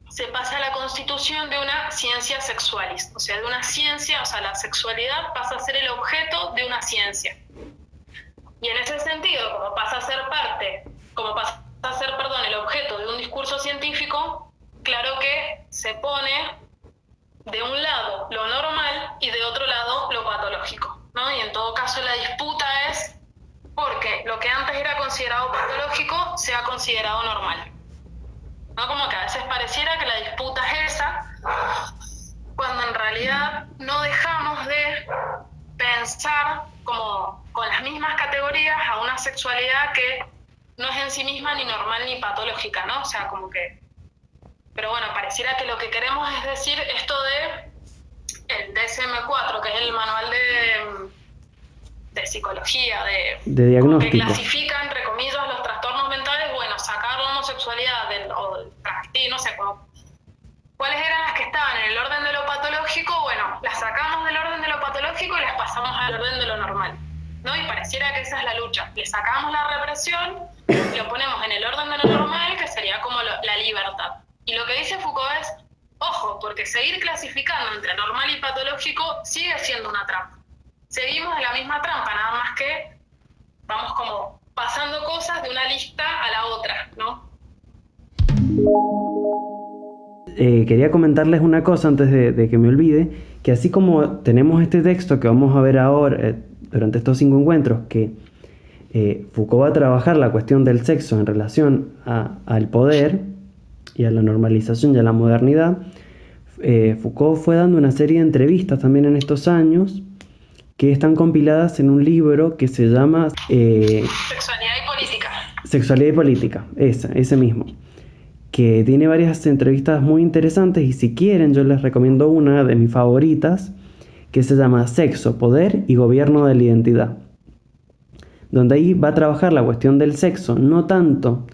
se pasa a la constitución de una ciencia sexualis, o sea, de una ciencia, o sea, la sexualidad pasa a ser el objeto de una ciencia. Y en ese sentido, como pasa a ser el objeto de un discurso científico, claro que se pone de un lado lo normal y de otro lado lo patológico, ¿no? Y en todo caso la disputa es porque lo que antes era considerado patológico sea considerado normal. ¿No? Como que a veces pareciera que la disputa es esa, cuando en realidad no dejamos de pensar como con las mismas categorías a una sexualidad que no es en sí misma ni normal ni patológica, ¿no? O sea, como que... Pero bueno, pareciera que lo que queremos es decir esto de el DSM-4, que es el manual de psicología, de que diagnóstico. clasifica, entre comillas, los trastornos mentales. Bueno, sacar la homosexualidad o el trastorno, no sé, cuáles eran las que estaban en el orden de lo patológico. Bueno, las sacamos del orden de lo patológico y las pasamos al orden de lo normal, ¿no? Y pareciera que esa es la lucha. Le sacamos la represión y lo ponemos en el orden de lo normal, que sería como la libertad. Y lo que dice Foucault es, ojo, porque seguir clasificando entre normal y patológico sigue siendo una trampa. Seguimos en la misma trampa, nada más que vamos como pasando cosas de una lista a la otra, ¿no? Quería comentarles una cosa antes de que me olvide, que así como tenemos este texto que vamos a ver ahora, durante estos 5 encuentros, que Foucault va a trabajar la cuestión del sexo en relación al poder y a la normalización y a la modernidad, Foucault fue dando una serie de entrevistas también en estos años que están compiladas en un libro que se llama Sexualidad y política. Sexualidad y política, ese mismo, que tiene varias entrevistas muy interesantes, y si quieren yo les recomiendo una de mis favoritas que se llama Sexo, Poder y Gobierno de la Identidad, donde ahí va a trabajar la cuestión del sexo, no tanto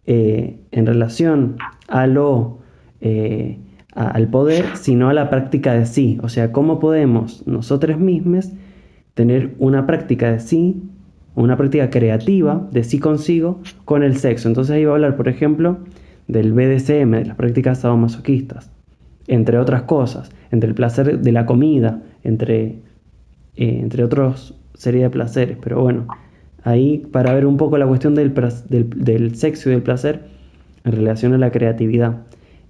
en relación al poder, sino a la práctica de sí. O sea, cómo podemos nosotros mismos tener una práctica de sí, una práctica creativa de sí consigo con el sexo. Entonces ahí va a hablar, por ejemplo, del BDSM, de las prácticas sadomasoquistas, entre otras cosas, entre el placer de la comida, entre otros serie de placeres. Pero bueno, ahí para ver un poco la cuestión del sexo y del placer en relación a la creatividad,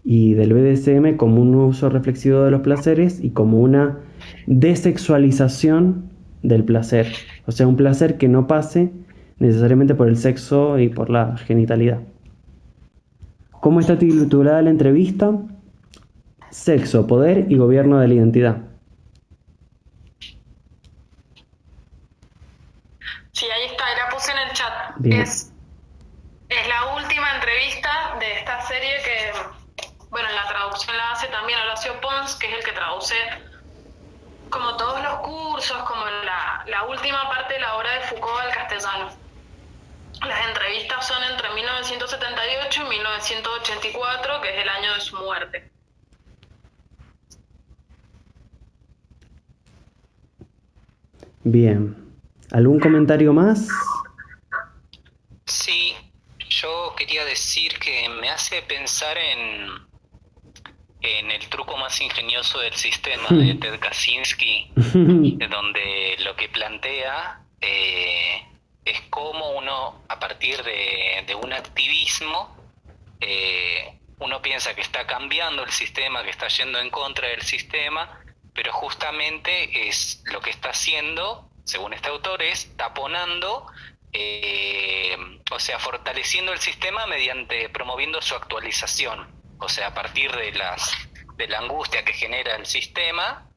y del BDSM como un uso reflexivo de los placeres y como una desexualización del placer, o sea, un placer que no pase necesariamente por el sexo y por la genitalidad. ¿Cómo está titulada la entrevista? Sexo, Poder y Gobierno de la Identidad. Sí, ahí está, y la puse en el chat. Bien. Es la última entrevista de esta serie que, bueno, en la traducción la hace también Horacio Pons, que es el que traduce como todos los cursos, como la última parte de la obra de Foucault al castellano. Las entrevistas son entre 1978 y 1984, que es el año de su muerte. Bien. ¿Algún comentario más? Sí, yo quería decir que me hace pensar en el truco más ingenioso del sistema de Ted Kaczynski, donde lo que plantea es cómo uno, a partir de un activismo, uno piensa que está cambiando el sistema, que está yendo en contra del sistema, pero justamente es lo que está haciendo, según este autor, es taponando, o sea, fortaleciendo el sistema mediante promoviendo su actualización. O sea, a partir de la angustia que genera el sistema,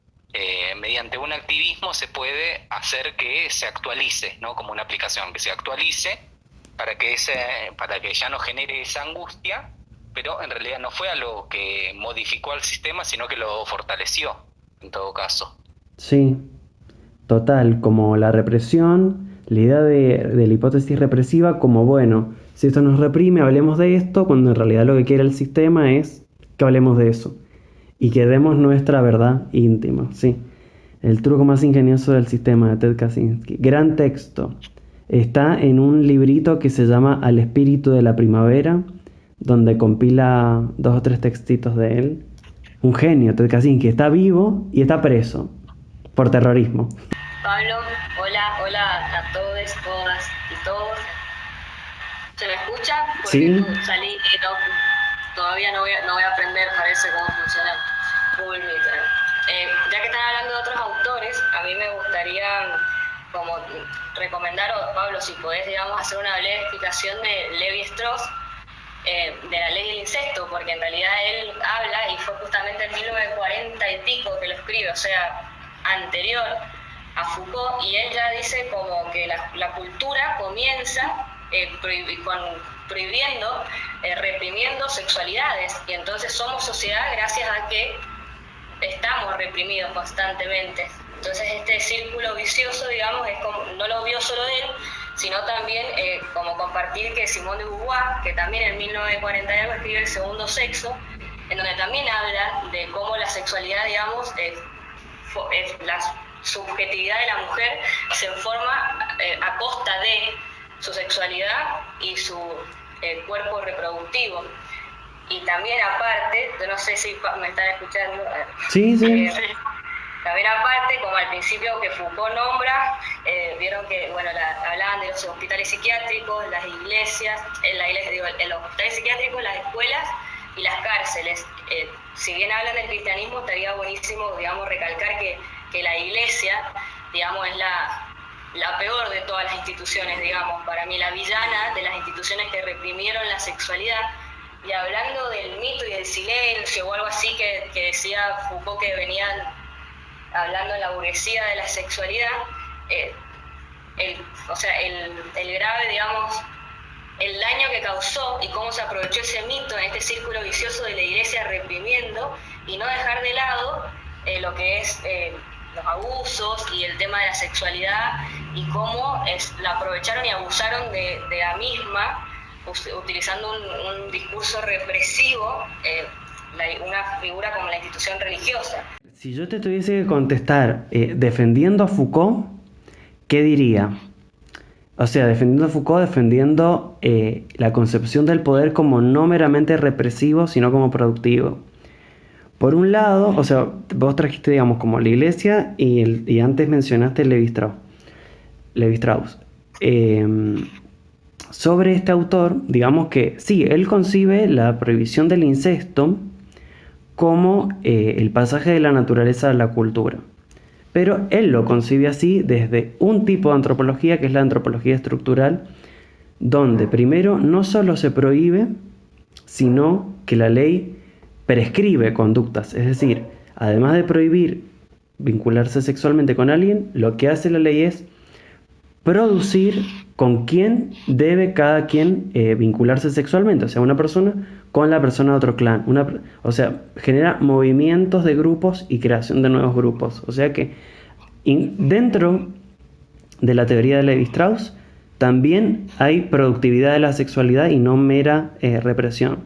mediante un activismo se puede hacer que se actualice, ¿no? Como una aplicación, que se actualice para que ya no genere esa angustia, pero en realidad no fue algo que modificó al sistema, sino que lo fortaleció, en todo caso. Sí, total, como la represión, la idea de la hipótesis represiva como, bueno, si esto nos reprime, hablemos de esto, cuando en realidad lo que quiere el sistema es que hablemos de eso y que demos nuestra verdad íntima, sí. El truco más ingenioso del sistema, de Ted Kaczynski. Gran texto. Está en un librito que se llama Al espíritu de la primavera, donde compila 2 o 3 textitos de él. Un genio, Ted Kaczynski. Está vivo y está preso por terrorismo. Pablo, hola a todos, todas y todos. ¿Se me escucha? Porque Sí. salí, todavía no voy a aprender, parece, cómo funciona Google Meet. Ya que están hablando de otros autores, a mí me gustaría como recomendar, Pablo, si podés, digamos, hacer una breve explicación de Levi Strauss, de la ley del incesto, porque en realidad él habla, y fue justamente en 1940 y pico que lo escribe, o sea, anterior a Foucault, y él ya dice como que la cultura comienza prohibiendo, reprimiendo sexualidades, y entonces somos sociedad gracias a que estamos reprimidos constantemente. Entonces este círculo vicioso, digamos, es como, no lo vio solo de él, sino también como compartir que Simone de Beauvoir, que también en 1940 escribe El segundo sexo, en donde también habla de cómo la sexualidad, digamos, la subjetividad de la mujer se forma a costa de su sexualidad y su cuerpo reproductivo. Y también aparte, yo no sé si me están escuchando. Sí. También aparte, como al principio que Foucault nombra, vieron que hablaban de los hospitales psiquiátricos, las iglesias, en los hospitales psiquiátricos, las escuelas y las cárceles. Si bien hablan del cristianismo, estaría buenísimo, digamos, recalcar que la iglesia, digamos, es la peor de todas las instituciones, digamos, para mí la villana de las instituciones que reprimieron la sexualidad. Y hablando del mito y del silencio o algo así que decía Foucault, que venían hablando en la burguesía de la sexualidad, el grave, digamos, el daño que causó y cómo se aprovechó ese mito en este círculo vicioso de la iglesia reprimiendo y no dejar de lado lo que es los abusos y el tema de la sexualidad y cómo la aprovecharon y abusaron de la misma, utilizando un discurso represivo, una figura como la institución religiosa. Si yo te tuviese que contestar defendiendo a Foucault, ¿qué diría? O sea, defendiendo a Foucault, defendiendo la concepción del poder como no meramente represivo, sino como productivo. Por un lado, o sea, vos trajiste, digamos, como la iglesia y antes mencionaste Levi-Strauss. Sobre este autor, digamos que sí, él concibe la prohibición del incesto como el pasaje de la naturaleza a la cultura. Pero él lo concibe así desde un tipo de antropología, que es la antropología estructural, donde primero no solo se prohíbe, sino que la ley prescribe conductas. Es decir, además de prohibir vincularse sexualmente con alguien, lo que hace la ley es producir con quién debe cada quien vincularse sexualmente. O sea, una persona con la persona de otro clan. O sea, genera movimientos de grupos y creación de nuevos grupos. O sea que dentro de la teoría de Levi-Strauss también hay productividad de la sexualidad y no mera represión.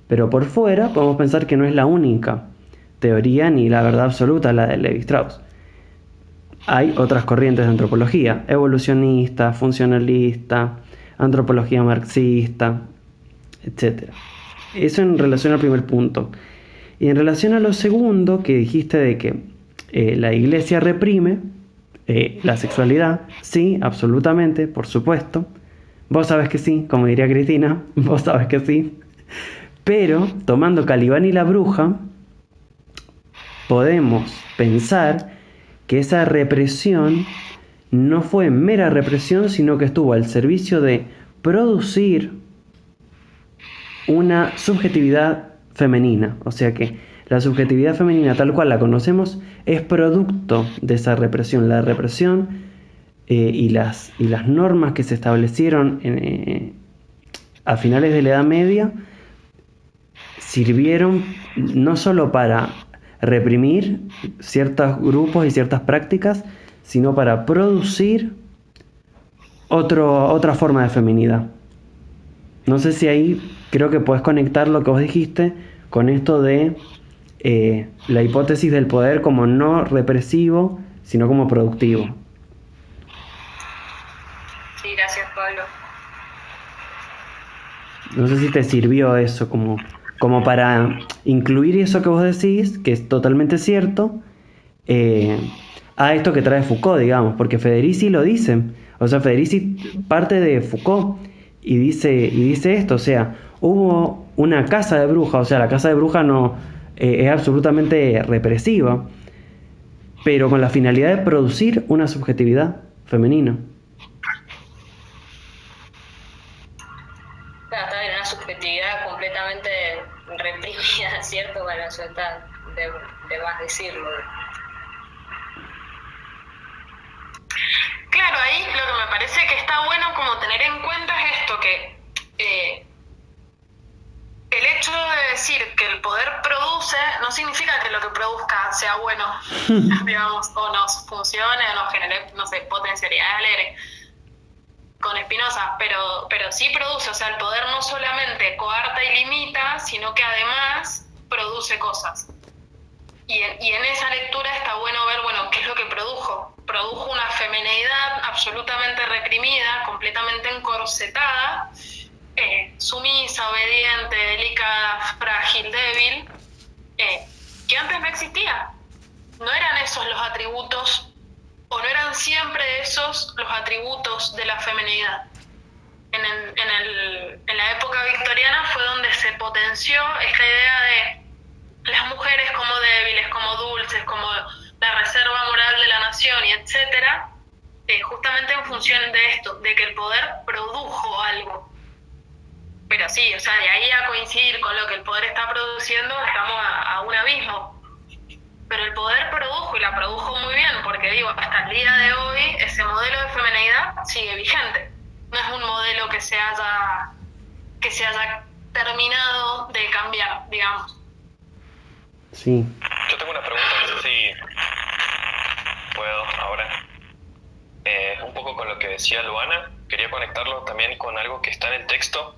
Pero por fuera podemos pensar que no es la única teoría ni la verdad absoluta la de Levi-Strauss. Hay otras corrientes de antropología: evolucionista, funcionalista, antropología marxista, etc. Eso en relación al primer punto. Y en relación a lo segundo, que dijiste de que la iglesia reprime la sexualidad, sí, absolutamente, por supuesto. Vos sabés que sí, como diría Cristina, vos sabés que sí. Pero, tomando Calibán y la bruja, podemos pensar que esa represión no fue mera represión, sino que estuvo al servicio de producir una subjetividad femenina. O sea que la subjetividad femenina tal cual la conocemos es producto de esa represión. La represión y las normas que se establecieron a finales de la Edad Media sirvieron no solo para reprimir ciertos grupos y ciertas prácticas, sino para producir otra forma de feminidad. No sé si ahí creo que puedes conectar lo que vos dijiste con esto de la hipótesis del poder como no represivo, sino como productivo. Sí, gracias, Pablo. No sé si te sirvió eso como para incluir eso que vos decís, que es totalmente cierto, a esto que trae Foucault, digamos, porque Federici lo dice. O sea, Federici parte de Foucault y dice esto, o sea, hubo una casa de bruja, o sea, la casa de bruja no es absolutamente represiva, pero con la finalidad de producir una subjetividad femenina. Está en una subjetividad completamente reprimida, ¿cierto? Bueno, eso está de más decirlo. Claro, ahí lo que me parece que está bueno como tener en cuenta es esto, que el hecho de decir que el poder produce no significa que lo que produzca sea bueno, digamos, o nos funcione, o nos genere, no sé, potencialidades al aire con Spinoza, pero sí produce, o sea, el poder no solamente coarta y limita, sino que además produce cosas. Y en esa lectura está bueno ver, bueno, qué es lo que produjo. Produjo una femineidad absolutamente reprimida, completamente encorsetada, sumisa, obediente, delicada, frágil, débil, que antes no existía. No eran esos los atributos, o no eran siempre esos los atributos de la feminidad. En la época victoriana fue donde se potenció esta idea de las mujeres como débiles, como dulces, como la reserva moral de la nación y etcétera, justamente en función de esto, de que el poder produjo algo. Pero sí, o sea, de ahí a coincidir con lo que el poder está produciendo, estamos a un abismo. Pero el poder produjo, y la produjo muy bien, porque digo, hasta el día de hoy ese modelo de femineidad sigue vigente. No es un modelo que se haya terminado de cambiar, digamos. Sí. Yo tengo una pregunta, no sé si puedo ahora. Un poco con lo que decía Luana, quería conectarlo también con algo que está en el texto,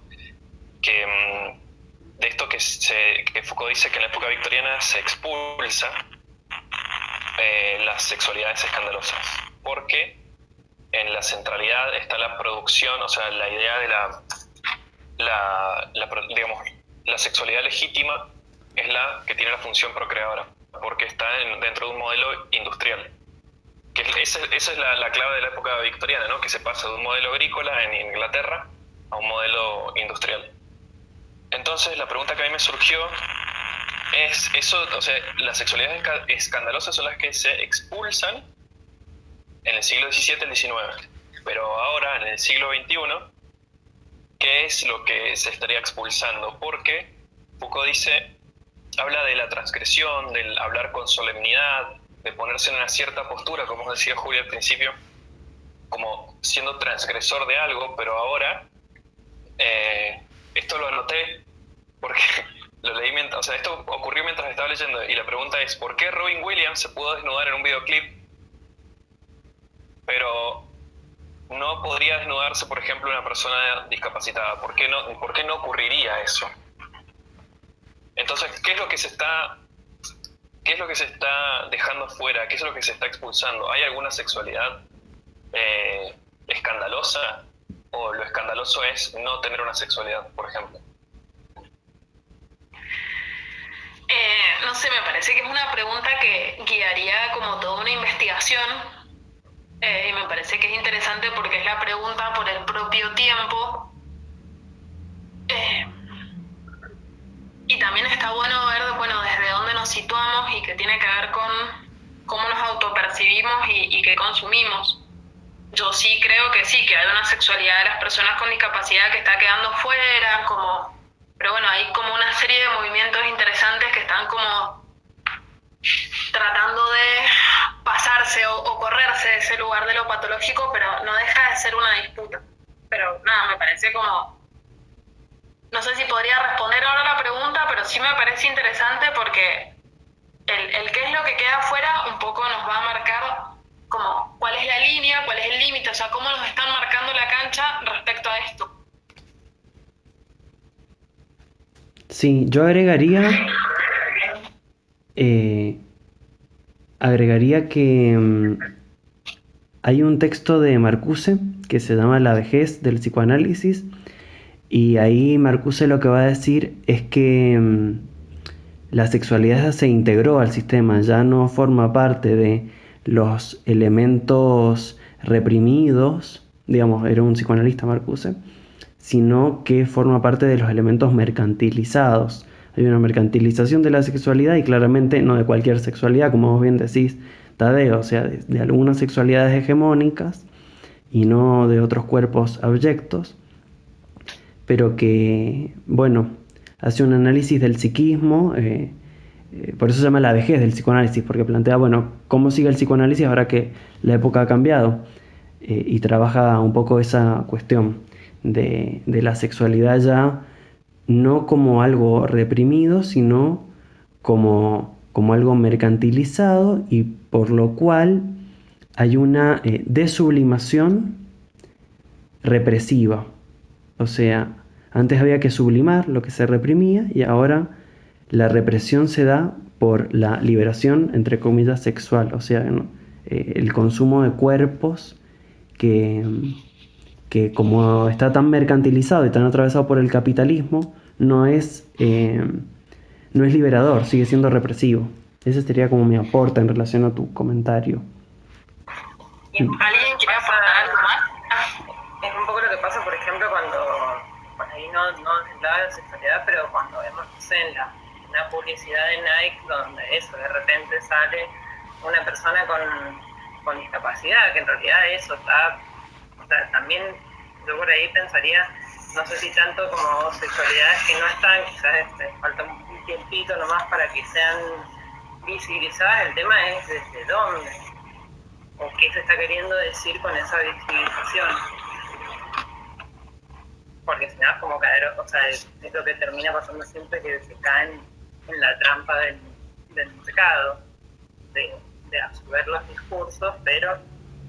que de esto que Foucault dice que en la época victoriana se expulsa las sexualidades escandalosas, porque en la centralidad está la producción, o sea, la idea de digamos, la sexualidad legítima es la que tiene la función procreadora, porque está dentro de un modelo industrial. Que esa es la clave de la época victoriana, ¿no? Que se pasa de un modelo agrícola en Inglaterra a un modelo industrial. Entonces, la pregunta que a mí me surgió es eso, o sea, las sexualidades escandalosas son las que se expulsan en el siglo XVII y el XIX, pero ahora, en el siglo XXI, ¿qué es lo que se estaría expulsando? Porque Foucault habla de la transgresión, del hablar con solemnidad, de ponerse en una cierta postura, como decía Julia al principio, como siendo transgresor de algo, pero ahora, esto lo anoté porque lo leí o sea, esto ocurrió mientras estaba leyendo, y la pregunta es, ¿por qué Robin Williams se pudo desnudar en un videoclip, pero no podría desnudarse, por ejemplo, una persona discapacitada? ¿Por qué no ocurriría eso? Entonces, ¿qué es lo que se está dejando fuera? ¿Qué es lo que se está expulsando? ¿Hay alguna sexualidad escandalosa? ¿O lo escandaloso es no tener una sexualidad, por ejemplo? No sé, me parece que es una pregunta que guiaría como toda una investigación, y me parece que es interesante porque es la pregunta por el propio tiempo. Y también está bueno ver, bueno, desde dónde nos situamos y que tiene que ver con cómo nos autopercibimos y qué consumimos. Yo sí creo que sí, que hay una sexualidad de las personas con discapacidad que está quedando fuera, pero bueno, hay como una serie de movimientos interesantes que están como tratando de pasarse o correrse de ese lugar de lo patológico, pero no deja de ser una disputa. Pero nada, me parece como... No sé si podría responder ahora la pregunta, pero sí me parece interesante porque el qué es lo que queda afuera un poco nos va a marcar como cuál es la línea, cuál es el límite, o sea, cómo nos están marcando la cancha respecto a esto. Sí, yo agregaría que hay un texto de Marcuse que se llama La vejez del psicoanálisis, y ahí Marcuse lo que va a decir es que la sexualidad se integró al sistema, ya no forma parte de los elementos reprimidos, digamos, era un psicoanalista Marcuse, sino que forma parte de los elementos mercantilizados. Hay una mercantilización de la sexualidad, y claramente no de cualquier sexualidad, como vos bien decís, Tadeo, o sea, de algunas sexualidades hegemónicas y no de otros cuerpos abyectos, pero que, bueno, hace un análisis del psiquismo, por eso se llama La vejez del psicoanálisis, porque plantea, bueno, cómo sigue el psicoanálisis ahora que la época ha cambiado, y trabaja un poco esa cuestión de la sexualidad ya no como algo reprimido, sino como como algo mercantilizado y por lo cual hay una desublimación represiva. O sea, antes había que sublimar lo que se reprimía y ahora la represión se da por la liberación, entre comillas, sexual. O sea, ¿no? El consumo de cuerpos que como está tan mercantilizado y tan atravesado por el capitalismo, no es liberador, sigue siendo represivo. Ese sería como mi aporte en relación a tu comentario. ¿Alguien quiere aportar algo más? Es un poco lo que pasa, por ejemplo, cuando, por ahí no hablaba de sexualidad, pero cuando vemos, no sé, en una publicidad de Nike, donde eso, de repente sale una persona con discapacidad, que en realidad eso está, o sea, también yo por ahí pensaría, no sé si tanto como sexualidades que no están, quizás falta un tiempito nomás para que sean visibilizadas, el tema es desde dónde, o qué se está queriendo decir con esa visibilización. Porque si no es como caer, o sea, es lo que termina pasando siempre, que se caen en la trampa del mercado, de absorber los discursos, pero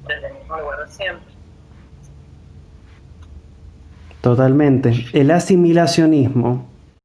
desde el mismo lugar de siempre. Totalmente. El asimilacionismo